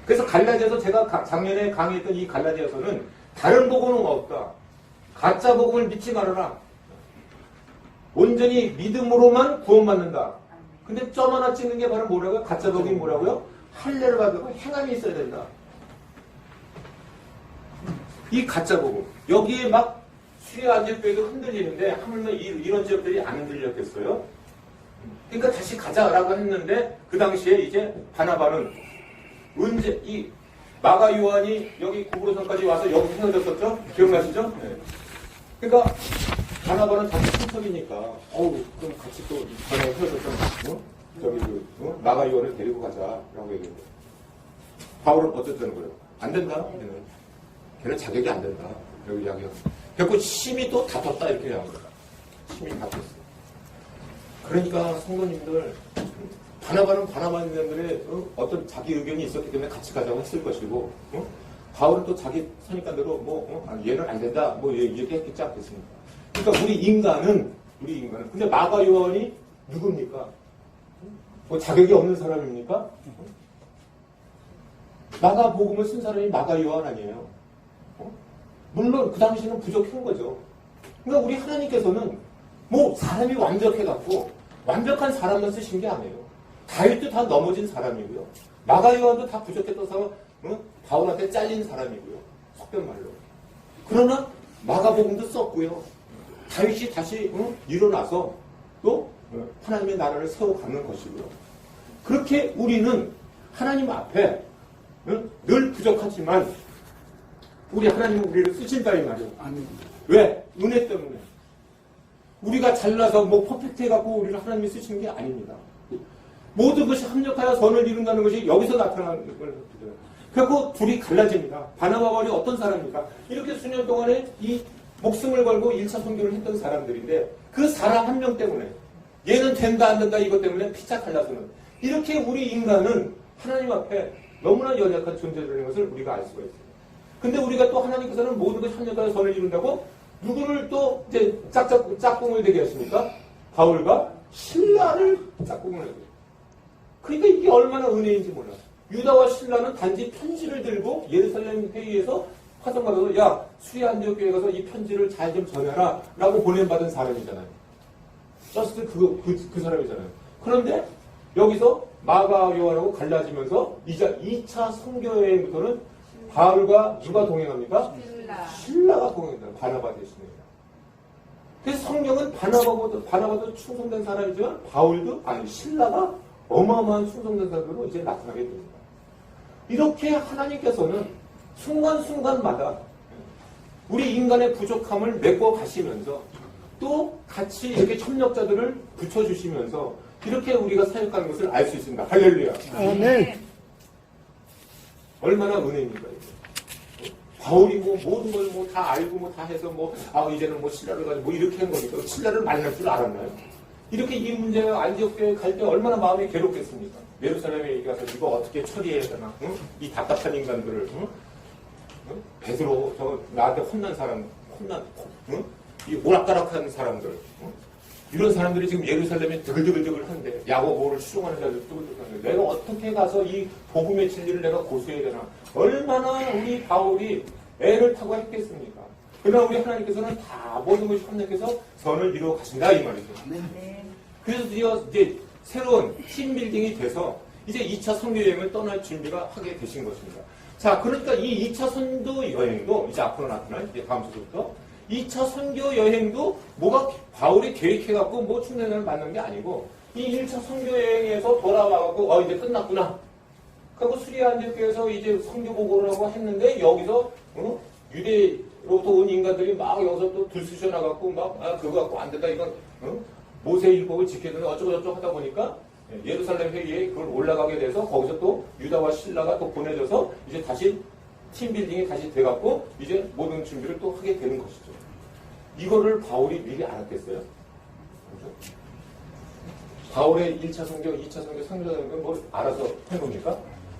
그래서 갈라디아서 제가 작년에 강의했던 이 갈라디아서는 다른 복음은 없다. 가짜 복음을 믿지 말아라. 온전히 믿음으로만 구원받는다. 근데 점 하나 찍는 게 바로 뭐라고요? 가짜 복음이 뭐라고요? 할례를 받고 행함이 있어야 된다. 이 가짜 복음. 여기에 막 시리아 안디옥 교회도 흔들리는데 하물며 이런 지역들이 안 흔들렸겠어요? 그러니까 다시 가자라고 했는데 그 당시에 이제 바나바는 언제 이 마가 요한이 여기 구브로선까지 와서 여기 헤어졌었죠? 기억나시죠? 네. 그러니까 바나바는 자기 친척이니까 그럼 같이 또 전에 헤어졌던 저기 마가 요한을 데리고 가자라고 얘기했는데 바울은 어쨌다는 거예요? 안 된다. 걔는 자격이 안 된다. 여기 이야기하고. 그래서 심히 또 다퉜다 이렇게 이야기합니다. 심히 다퉜어. 그러니까 성도님들 바나바는 바나바님들의 어떤 자기 의견이 있었기 때문에 같이 가자고 했을 것이고 바울은 또 자기 선입관대로 얘는 안 된다 얘기했겠지 않겠습니까? 그러니까 우리 인간은 근데 마가 요한이 누굽니까? 자격이 없는 사람입니까? 마가 복음을 쓴 사람이 마가 요한 아니에요. 물론 그 당시에는 부족한 거죠. 그러니까 우리 하나님께서는 사람이 완벽해갖고 완벽한 사람만 쓰신 게 아니에요. 다윗도 다 넘어진 사람이고요. 마가 요한도 다 부족했던 사람, 바울한테 잘린 사람이고요. 속된 말로. 그러나 마가복음도 썼고요. 다윗이 다시 일어나서 또 하나님의 나라를 세워가는 것이고요. 그렇게 우리는 하나님 앞에 늘 부족하지만 우리 하나님은 우리를 쓰신다 이 말이에요. 왜? 은혜 때문에. 우리가 잘나서 퍼펙트해갖고 우리를 하나님이 쓰시는 게 아닙니다. 모든 것이 합력하여 선을 이룬다는 것이 여기서 나타나는 거예요. 그래서 둘이 갈라집니다. 바나바와 바울이 어떤 사람입니까? 이렇게 수년 동안에 이 목숨을 걸고 1차 선교를 했던 사람들인데 그 사람 한 명 때문에 얘는 된다 안 된다 이것 때문에 피차 갈라서는 이렇게 우리 인간은 하나님 앞에 너무나 연약한 존재라는 것을 우리가 알 수가 있어요. 근데 우리가 또 하나님께서는 모든 것이 합력하여 선을 이룬다고 누구를 또 이제 짝꿍을 되게 하십니까? 바울과 신라를 짝꿍을 해요. 그러니까 이게 얼마나 은혜인지 몰라. 유다와 신라는 단지 편지를 들고 예루살렘 회의에서 화성가서 야 수리 안디옥 교회 가서 이 편지를 잘 좀 전해라 라고 보냄받은 사람이잖아요. 저스트 그 사람이잖아요. 그런데 여기서 마가 요한하고 갈라지면서 이제 2차 선교여행부터는 바울과 누가 동행합니까? 신라가 동행합니다. 바나바 대신에. 그래서 성경은 바나바도 충성된 사람이지만 신라가 어마어마한 충성된 사람으로 이제 나타나게 됩니다. 이렇게 하나님께서는 순간순간마다 우리 인간의 부족함을 메꿔 가시면서 또 같이 이렇게 협력자들을 붙여주시면서 이렇게 우리가 사역하는 것을 알 수 있습니다. 할렐루야. 아멘. 얼마나 은혜입니까, 이게. 바울이 모든 걸 다 알고 다 해서 이제는 신라를 가지고 이렇게 한 거니까 신라를 만날 줄 알았나요? 이렇게 이 문제가 안디옥교회 갈 때 얼마나 마음이 괴롭겠습니까? 예루살렘에 가서 이거 어떻게 처리해야 되나? 응? 이 답답한 인간들을, 응? 베드로, 나한테 혼난 사람, 응? 이 오락가락한 사람들, 응? 이런 사람들이 지금 예루살렘에 드글드글 한데, 야고보를 추종하는 자들 뜨글뜨글한데, 내가 어떻게 가서 이 복음의 진리를 내가 고수해야 되나? 얼마나 우리 바울이 애를 타고 했겠습니까? 그러나 우리 하나님께서는 다 모든 것이 협력해서 선을 이루어 가신다, 이 말이죠. 그래서 드디어 이제 새로운 팀빌딩이 돼서 이제 2차 선교여행을 떠날 준비가 하게 되신 것입니다. 자, 그러니까 이 2차 선교여행도 이제 앞으로 나타날 이제 다음 주부터 2차 선교여행도 바울이 계획해갖고 충내를 만난 게 아니고 이 1차 선교여행에서 돌아와갖고 이제 끝났구나. 그리고 수리아 안디옥교회에서 이제 선교 보고를 하고 했는데 여기서 유대로부터 온 인간들이 막 여기서 또 들쑤셔 나갖고 그거 갖고 안 된다 이건 모세의 율법을 지켜야 되는 어쩌고저쩌고 하다 보니까 예루살렘 회의에 그걸 올라가게 돼서 거기서 또 유다와 신라가 또 보내져서 이제 다시 팀빌딩이 다시 돼갖고 이제 모든 준비를 또 하게 되는 것이죠. 이거를 바울이 미리 알았겠어요? 그렇죠? 바울의 1차 성경, 2차 성경, 3차 성경 뭘 알아서 한 겁니까?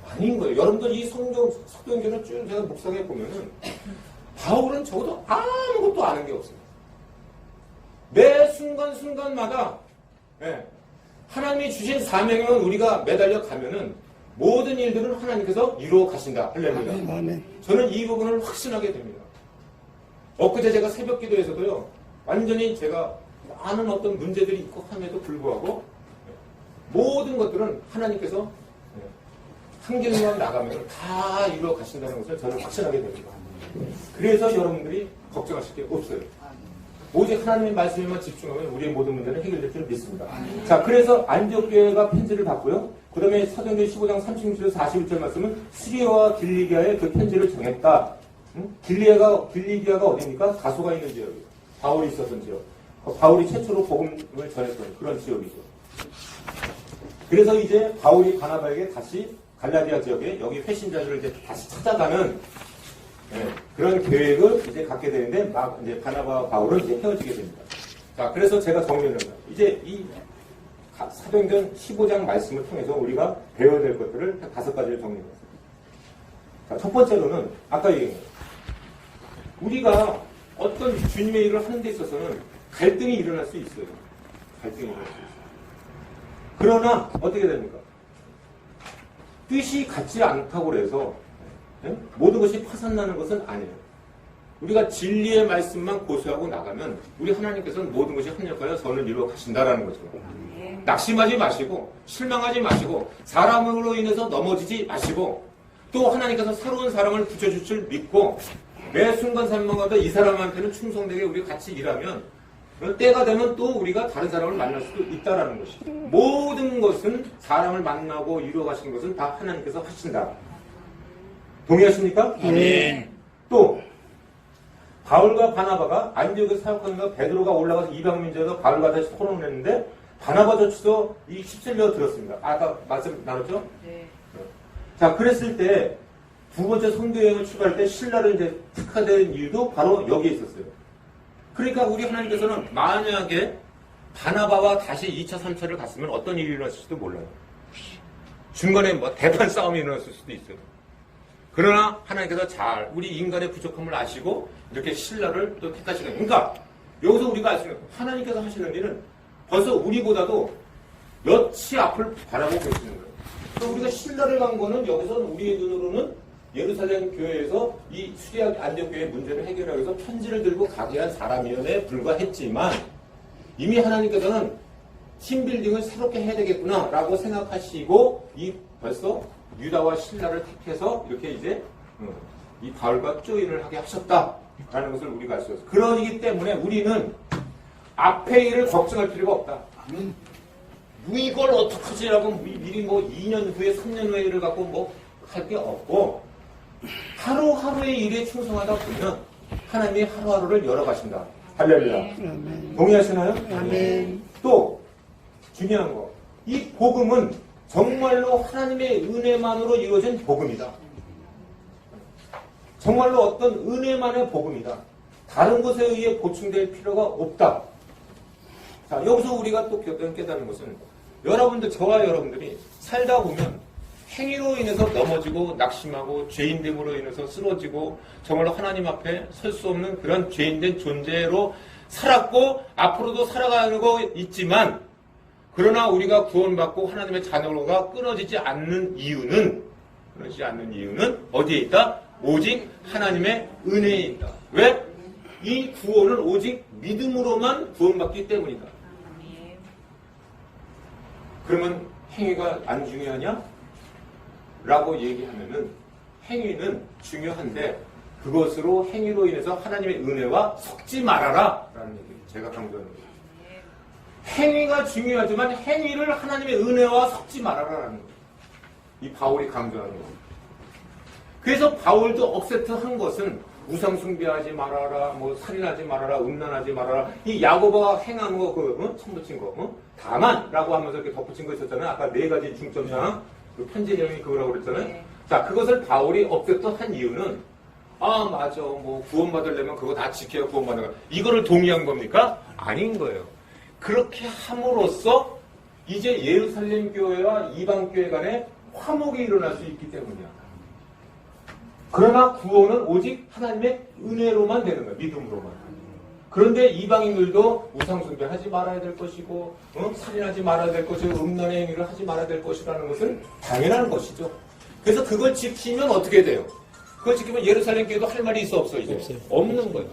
아닌 거예요. 여러분들 이 석도연결을 쭉 제가 묵상해 보면은 바울은 적어도 아무것도 아는 게 없어요. 매 순간순간마다 하나님이 주신 사명은 우리가 매달려 가면은 모든 일들은 하나님께서 이루어 가신다. 할렐루야. 저는 이 부분을 확신하게 됩니다. 엊그제 제가 새벽 기도에서도요. 완전히 제가 많은 어떤 문제들이 있고 함에도 불구하고 모든 것들은 하나님께서 한 길만 나가면 다 이루어 가신다는 것을 저는 확신하게 됩니다. 그래서 여러분들이 걱정하실 게 없어요. 오직 하나님의 말씀에만 집중하면 우리의 모든 문제는 해결될 줄 믿습니다. 자, 그래서 안디옥교회가 편지를 받고요. 그 다음에 사도행전 15장 36절 41절 말씀은 시리아와 길리기아에 그 편지를 정했다. 길리기아가 어디입니까? 다소가 있는 지역이에요. 바울이 있었던 지역. 바울이 최초로 복음을 전했던 그런 지역이죠. 그래서 이제 바울이 바나바에게 다시 갈라디아 지역에 여기 회신자들을 이제 다시 찾아가는 그런 계획을 이제 갖게 되는데 이제 바나바와 바울은 이제 헤어지게 됩니다. 자, 그래서 제가 정리를 합니다. 이제 이 사도행전 15장 말씀을 통해서 우리가 배워야 될 것들을 5가지를 정리해봤습니다. 자, 첫 번째로는 아까 얘기한 우리가 어떤 주님의 일을 하는 데 있어서는 갈등이 일어날 수 있어요. 갈등이 일어날 수 있어요. 그러나 어떻게 됩니까? 뜻이 같지 않다고 해서 모든 것이 파산나는 것은 아니에요. 우리가 진리의 말씀만 고수하고 나가면 우리 하나님께서는 모든 것이 합력하여 선을 이루어 가신다라는 거죠. 낙심하지 마시고 실망하지 마시고 사람으로 인해서 넘어지지 마시고 또 하나님께서 새로운 사람을 붙여줄 줄 믿고 매 순간순간마다 이 사람한테는 충성되게 우리가 같이 일하면 때가 되면 또 우리가 다른 사람을 만날 수도 있다라는 것이죠. 모든 것은 사람을 만나고 이루어 가시는 것은 다 하나님께서 하신다. 동의하십니까? 아멘. 또 바울과 바나바가 안디옥에서 사역하는가 베드로가 올라가서 이방민족에서 바울과 다시 토론을 했는데 바나바조차도 이 17절 들었습니다. 아까 말씀 나눴죠? 네. 자, 그랬을 때 두 번째 선교여행을 출발할 때 신라를 이제 특화된 이유도 바로 여기에 있었어요. 그러니까 우리 하나님께서는 만약에 바나바와 다시 2차, 3차를 갔으면 어떤 일이 일어났을지도 몰라요. 중간에 대판 싸움이 일어났을 수도 있어요. 그러나 하나님께서 잘 우리 인간의 부족함을 아시고 이렇게 신라를 또 택하시는. 그러니까 여기서 우리가 알 수 있는 하나님께서 하시는 일은 벌써 우리보다도 몇치 앞을 바라보고 계시는 거예요. 그래서 우리가 신라를 간 거는 여기서 우리의 눈으로는 예루살렘 교회에서 이 수리학 안디옥 교회의 문제를 해결하기 위해서 편지를 들고 가게 한 사람이었에 불과했지만 이미 하나님께서는 팀빌딩을 새롭게 해야 되겠구나 라고 생각하시고 벌써 유다와 신라를 택해서 이렇게 이제 이 바울과 조인을 하게 하셨다라는 것을 우리가 알 수 있어요. 그러기 때문에 우리는 앞의 일을 걱정할 필요가 없다. 이걸 어떡하지라고 미리 뭐 2년 후에 3년 후에 일을 갖고 뭐 할 게 없고 하루하루의 일에 충성하다 보면 하나님이 하루하루를 열어가신다. 할렐루야. 동의하시나요? 아멘. 또 중요한 거. 이 복음은 정말로 하나님의 은혜만으로 이루어진 복음이다. 정말로 어떤 은혜만의 복음이다. 다른 것에 의해 보충될 필요가 없다. 자, 여기서 우리가 또 깨닫는 것은 여러분들, 저와 여러분들이 살다 보면 행위로 인해서 넘어지고 낙심하고 죄인됨으로 인해서 쓰러지고 정말로 하나님 앞에 설 수 없는 그런 죄인된 존재로 살았고 앞으로도 살아가고 있지만 그러나 우리가 구원받고 하나님의 자녀가 끊어지지 않는 이유는 어디에 있다? 오직 하나님의 은혜에 있다. 왜? 이 구원은 오직 믿음으로만 구원받기 때문이다. 그러면 행위가 안 중요하냐? 라고 얘기하면은 행위는 중요한데 그것으로 행위로 인해서 하나님의 은혜와 섞지 말아라 라는 얘기를 제가 강조하는 거예요. 행위가 중요하지만 행위를 하나님의 은혜와 섞지 말아라 라는 거예요. 이 바울이 강조하는 거예요. 그래서 바울도 억세트한 것은 우상 숭배하지 말아라, 뭐 살인하지 말아라, 음란하지 말아라. 이 야고보가 행한 거, 천 붙인 거, 다만라고 하면서 이렇게 덧붙인 거 있었잖아요. 아까 4가지 중점상 그 편지 내용이 그거라고 그랬잖아요. 네. 자, 그것을 바울이 억세트한 이유는 맞아, 뭐 구원받으려면 그거 다 지켜야 구원받는 거야. 이거를 동의한 겁니까? 아닌 거예요. 그렇게 함으로써 이제 예루살렘 교회와 이방 교회 간에 화목이 일어날 수 있기 때문이야. 그러나 구원은 오직 하나님의 은혜로만 되는 거야. 믿음으로만. 그런데 이방인들도 우상숭배 하지 말아야 될 것이고 살인하지 말아야 될 것이고 음란의 행위를 하지 말아야 될 것이라는 것은 당연한 것이죠. 그래서 그걸 지키면 어떻게 돼요? 그걸 지키면 예루살렘 교회도 할 말이 있어 없어 이제? 없어요. 없는 거예요.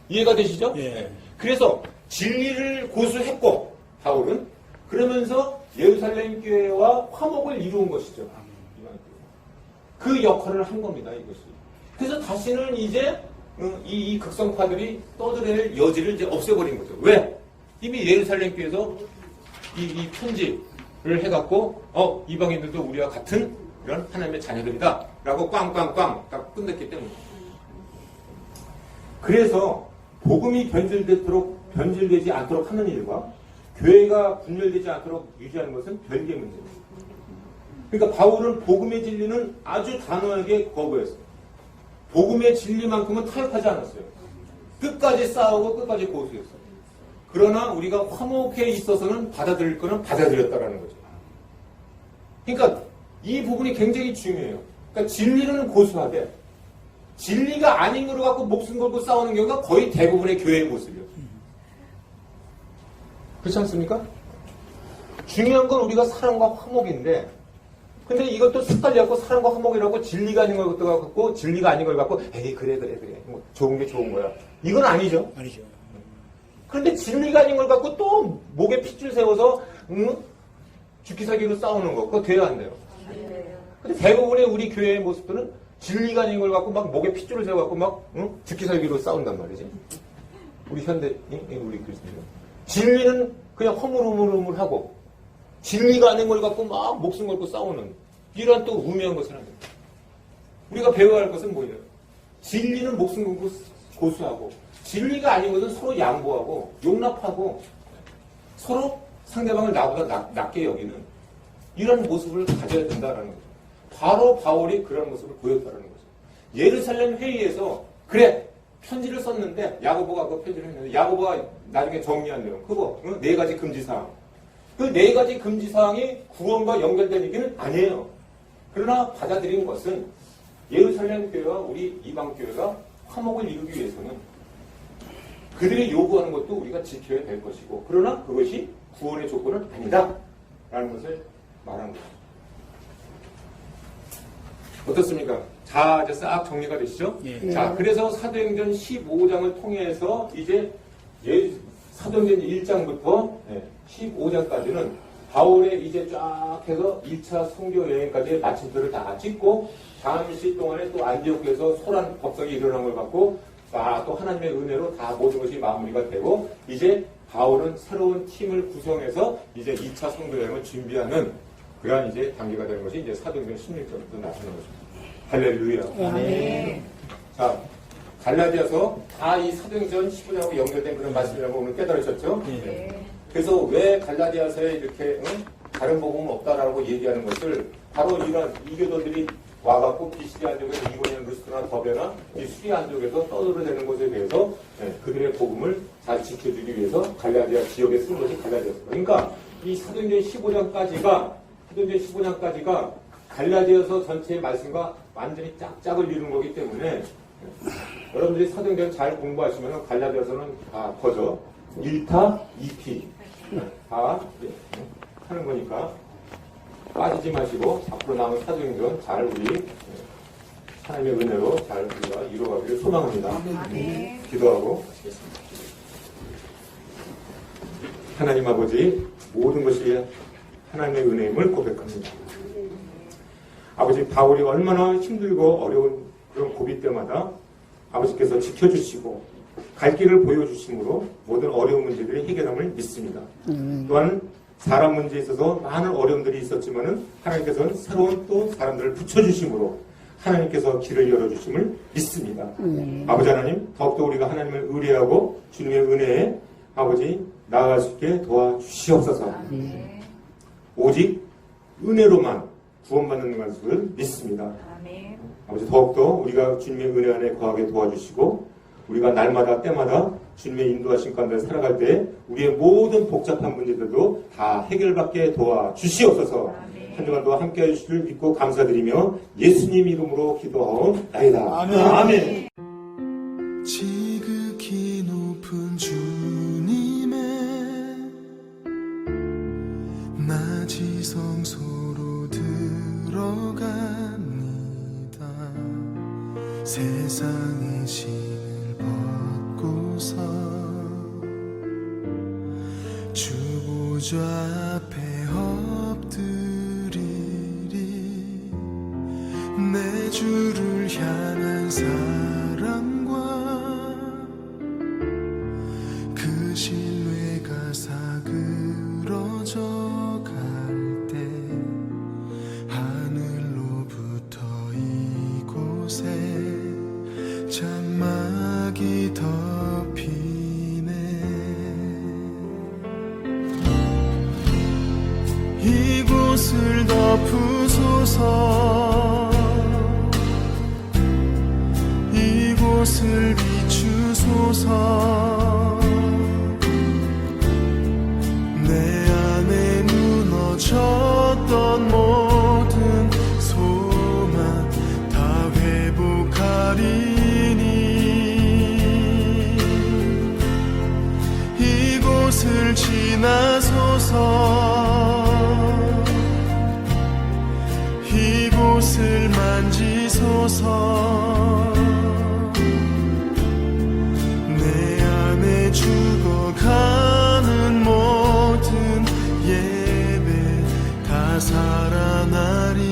이해가 되시죠? 예. 네. 그래서 진리를 고수했고 바울은 그러면서 예루살렘 교회와 화목을 이루은 것이죠. 그 역할을 한 겁니다. 이것이. 그래서 다시는 이제 이 극성파들이 떠들어낼 여지를 이제 없애버린 거죠. 왜? 이미 예루살렘 교회에서 이 편지를 해갖고 이방인들도 우리와 같은 이런 하나님의 자녀들이다 라고 꽝꽝꽝 딱 끝냈기 때문에. 그래서 복음이 변질되지 않도록 하는 일과 교회가 분열되지 않도록 유지하는 것은 별개의 문제입니다. 그러니까 바울은 복음의 진리는 아주 단호하게 거부했어요. 복음의 진리만큼은 타협하지 않았어요. 끝까지 싸우고 끝까지 고수했어요. 그러나 우리가 화목에 있어서는 받아들일 거는 받아들였다라는 거죠. 그러니까 이 부분이 굉장히 중요해요. 그러니까 진리는 고수하되 진리가 아닌 거로 갖고 목숨 걸고 싸우는 경우가 거의 대부분의 교회의 모습이에요. 그렇지 않습니까? 중요한 건 우리가 사랑과 화목인데 근데 이것도 헷갈려갖고 사랑과 화목이라고 진리가 아닌 걸 갖고 진리가 아닌 걸 갖고 에이 그래 뭐 좋은 게 좋은 거야. 이건 아니죠. 아니죠. 그런데 진리가 아닌 걸 갖고 또 목에 핏줄 세워서 죽기 살기로 싸우는 거 그거 돼야 안 돼요. 근데 대부분의 우리 교회의 모습들은 진리가 아닌 걸 갖고 막 목에 핏줄을 세워갖고 막 죽기 살기로 싸운단 말이지. 우리 현대 우리 그리스도인은 진리는 그냥 허물허물하고 진리가 아닌 걸 갖고 막 목숨 걸고 싸우는 이러한 또 우매한 것을 합니다. 우리가 배워야 할 것은 뭐예요? 진리는 목숨 걸고 고수하고 진리가 아닌 것은 서로 양보하고 용납하고 서로 상대방을 나보다 낮게 여기는 이런 모습을 가져야 된다는 거죠. 바로 바울이 그런 모습을 보였다는 거죠. 예루살렘 회의에서 그래 편지를 썼는데 야고보가 그 편지를 했는데 야고보가 나중에 정리한 내용 그거 4가지 금지사항 그 4가지 금지사항이 구원과 연결된 얘기는 아니에요. 그러나 받아들인 것은 예루살렘 교회와 우리 이방 교회가 화목을 이루기 위해서는 그들이 요구하는 것도 우리가 지켜야 될 것이고, 그러나 그것이 구원의 조건은 아니다 라는 것을 말한 거죠. 어떻습니까? 자, 이제 싹 정리가 되시죠? 예. 자, 그래서 사도행전 15장을 통해서 이제 사도행전 1장부터 15장까지는 바울의 이제 쫙 해서 1차 선교 여행까지의 마침표를 다 찍고, 잠시 동안에 또 안디옥에서 소란 법석이 일어난 걸 갖고, 또 하나님의 은혜로 다 모든 것이 마무리가 되고, 이제 바울은 새로운 팀을 구성해서 이제 2차 선교 여행을 준비하는 그러한 이제 단계가 되는 것이 이제 사도행전 16장부터 나타나는 것입니다. 할렐루야. 아멘. 자, 갈라디아서 다 이 사도행전 15장하고 연결된 그런 말씀이라고 오늘 깨달으셨죠? 네. 그래서 왜 갈라디아서에 이렇게 다른 복음은 없다라고 얘기하는 것을 바로 이런 이교도들이 와갖고 비시디 안쪽에서 이고니아 루스트나 더베나 이 수리 안쪽에서 떠들어대는 것에 대해서 그들의 복음을 잘 지켜주기 위해서 갈라디아 지역에 쓴 것이 갈라디아서. 그러니까 이 사도행전 15장까지가 갈라디아서 전체의 말씀과 완전히 짝짝을 이루는 거기 때문에 여러분들이 사도행전 잘 공부하시면 갈라디아서는 다 거저 1타, 2피 다 하는 거니까 빠지지 마시고 앞으로 남은 사도행전 잘 우리 하나님의 은혜로 잘 우리가 이루어가기를 소망합니다. 기도하고 마치겠습니다. 하나님 아버지, 모든 것이 하나님의 은혜임을 고백합니다. 아버지, 바울이 얼마나 힘들고 어려운 그런 고비 때마다 아버지께서 지켜주시고 갈 길을 보여주심으로 모든 어려운 문제들이 해결함을 믿습니다. 또한 사람 문제에 있어서 많은 어려움들이 있었지만은 하나님께서는 새로운 또 사람들을 붙여주심으로 하나님께서 길을 열어주심을 믿습니다. 아버지 하나님, 더욱더 우리가 하나님을 의뢰하고 주님의 은혜에 아버지 나아갈 수 있게 도와주시옵소서. 오직 은혜로만 구원받는 것을 믿습니다. 아버지, 더욱더 우리가 주님의 은혜 안에 거하게 도와주시고 우리가 날마다 때마다 주님의 인도하신 가운데 살아갈 때 우리의 모든 복잡한 문제들도 다 해결받게 도와주시옵소서. 한 주간도 함께 해주실 줄 믿고 감사드리며 예수님 이름으로 기도하옵나이다. 아멘. 아멘. 지극히 높은 주님의 낮이 성소로 들어갑니다. 세상의 신을 벗고서 주 보좌 앞에 엎드리리. 내 주를 향한 사랑과 그 신뢰가 사그러져 갈 때 하늘로부터 이곳에 장막이 덮이네. 이곳을 덮으소서. 이곳을 비추소서. 내 안에 무너졌던 모든 소망 다 회복하리니. 이곳을 지나소서. 이곳을 만지소서. 내 안에 죽어가는 모든 예배 다 살아나리라.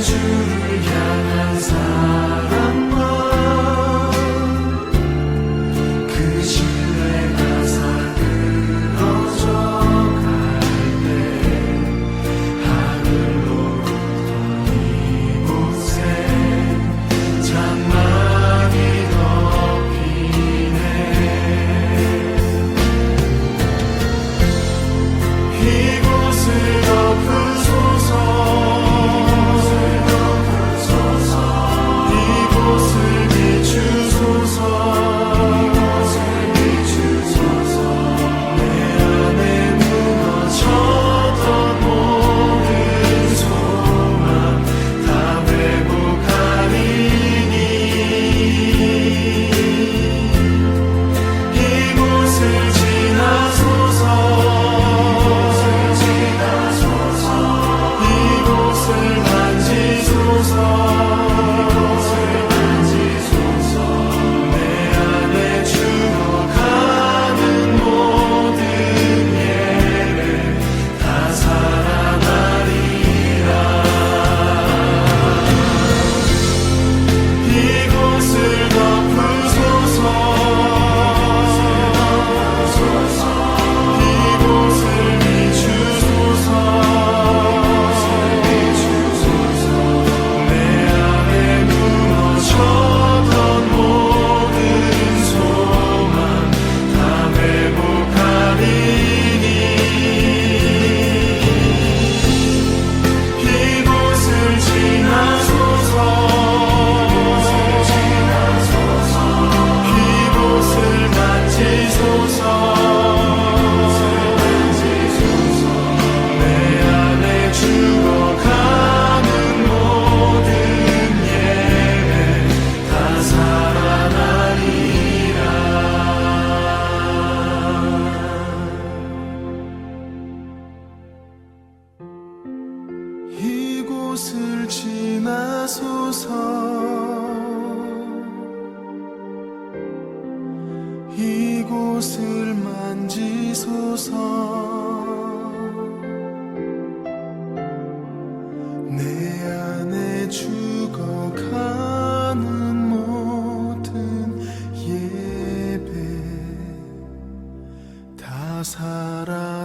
주를 향한 사랑과 그 신뢰가 사그러져 갈 때 하늘로부터 이곳에 장막이 덮이네. 이곳을 덮으소서. 이곳을 비추소서. 내 안에 무너졌던 모든 소망 다 회복하리니. 이곳을 지나소서. 이곳을 만지소서. 내 안에 죽어가는 모든 예배 다 살아나리라. 이곳을 덮으소서. 이곳을 비추소서. 내 안에 무너졌던 모든 소망 다 회복하리니. 이곳을 지나소서. 이곳을 만지소서. 내 안에 죽어가는 모든 예배 다 살아나리라. 이곳을 지나소서. 이곳을 만지소서. 내 안에 죽어가는 모든 예배 다 살아나리라.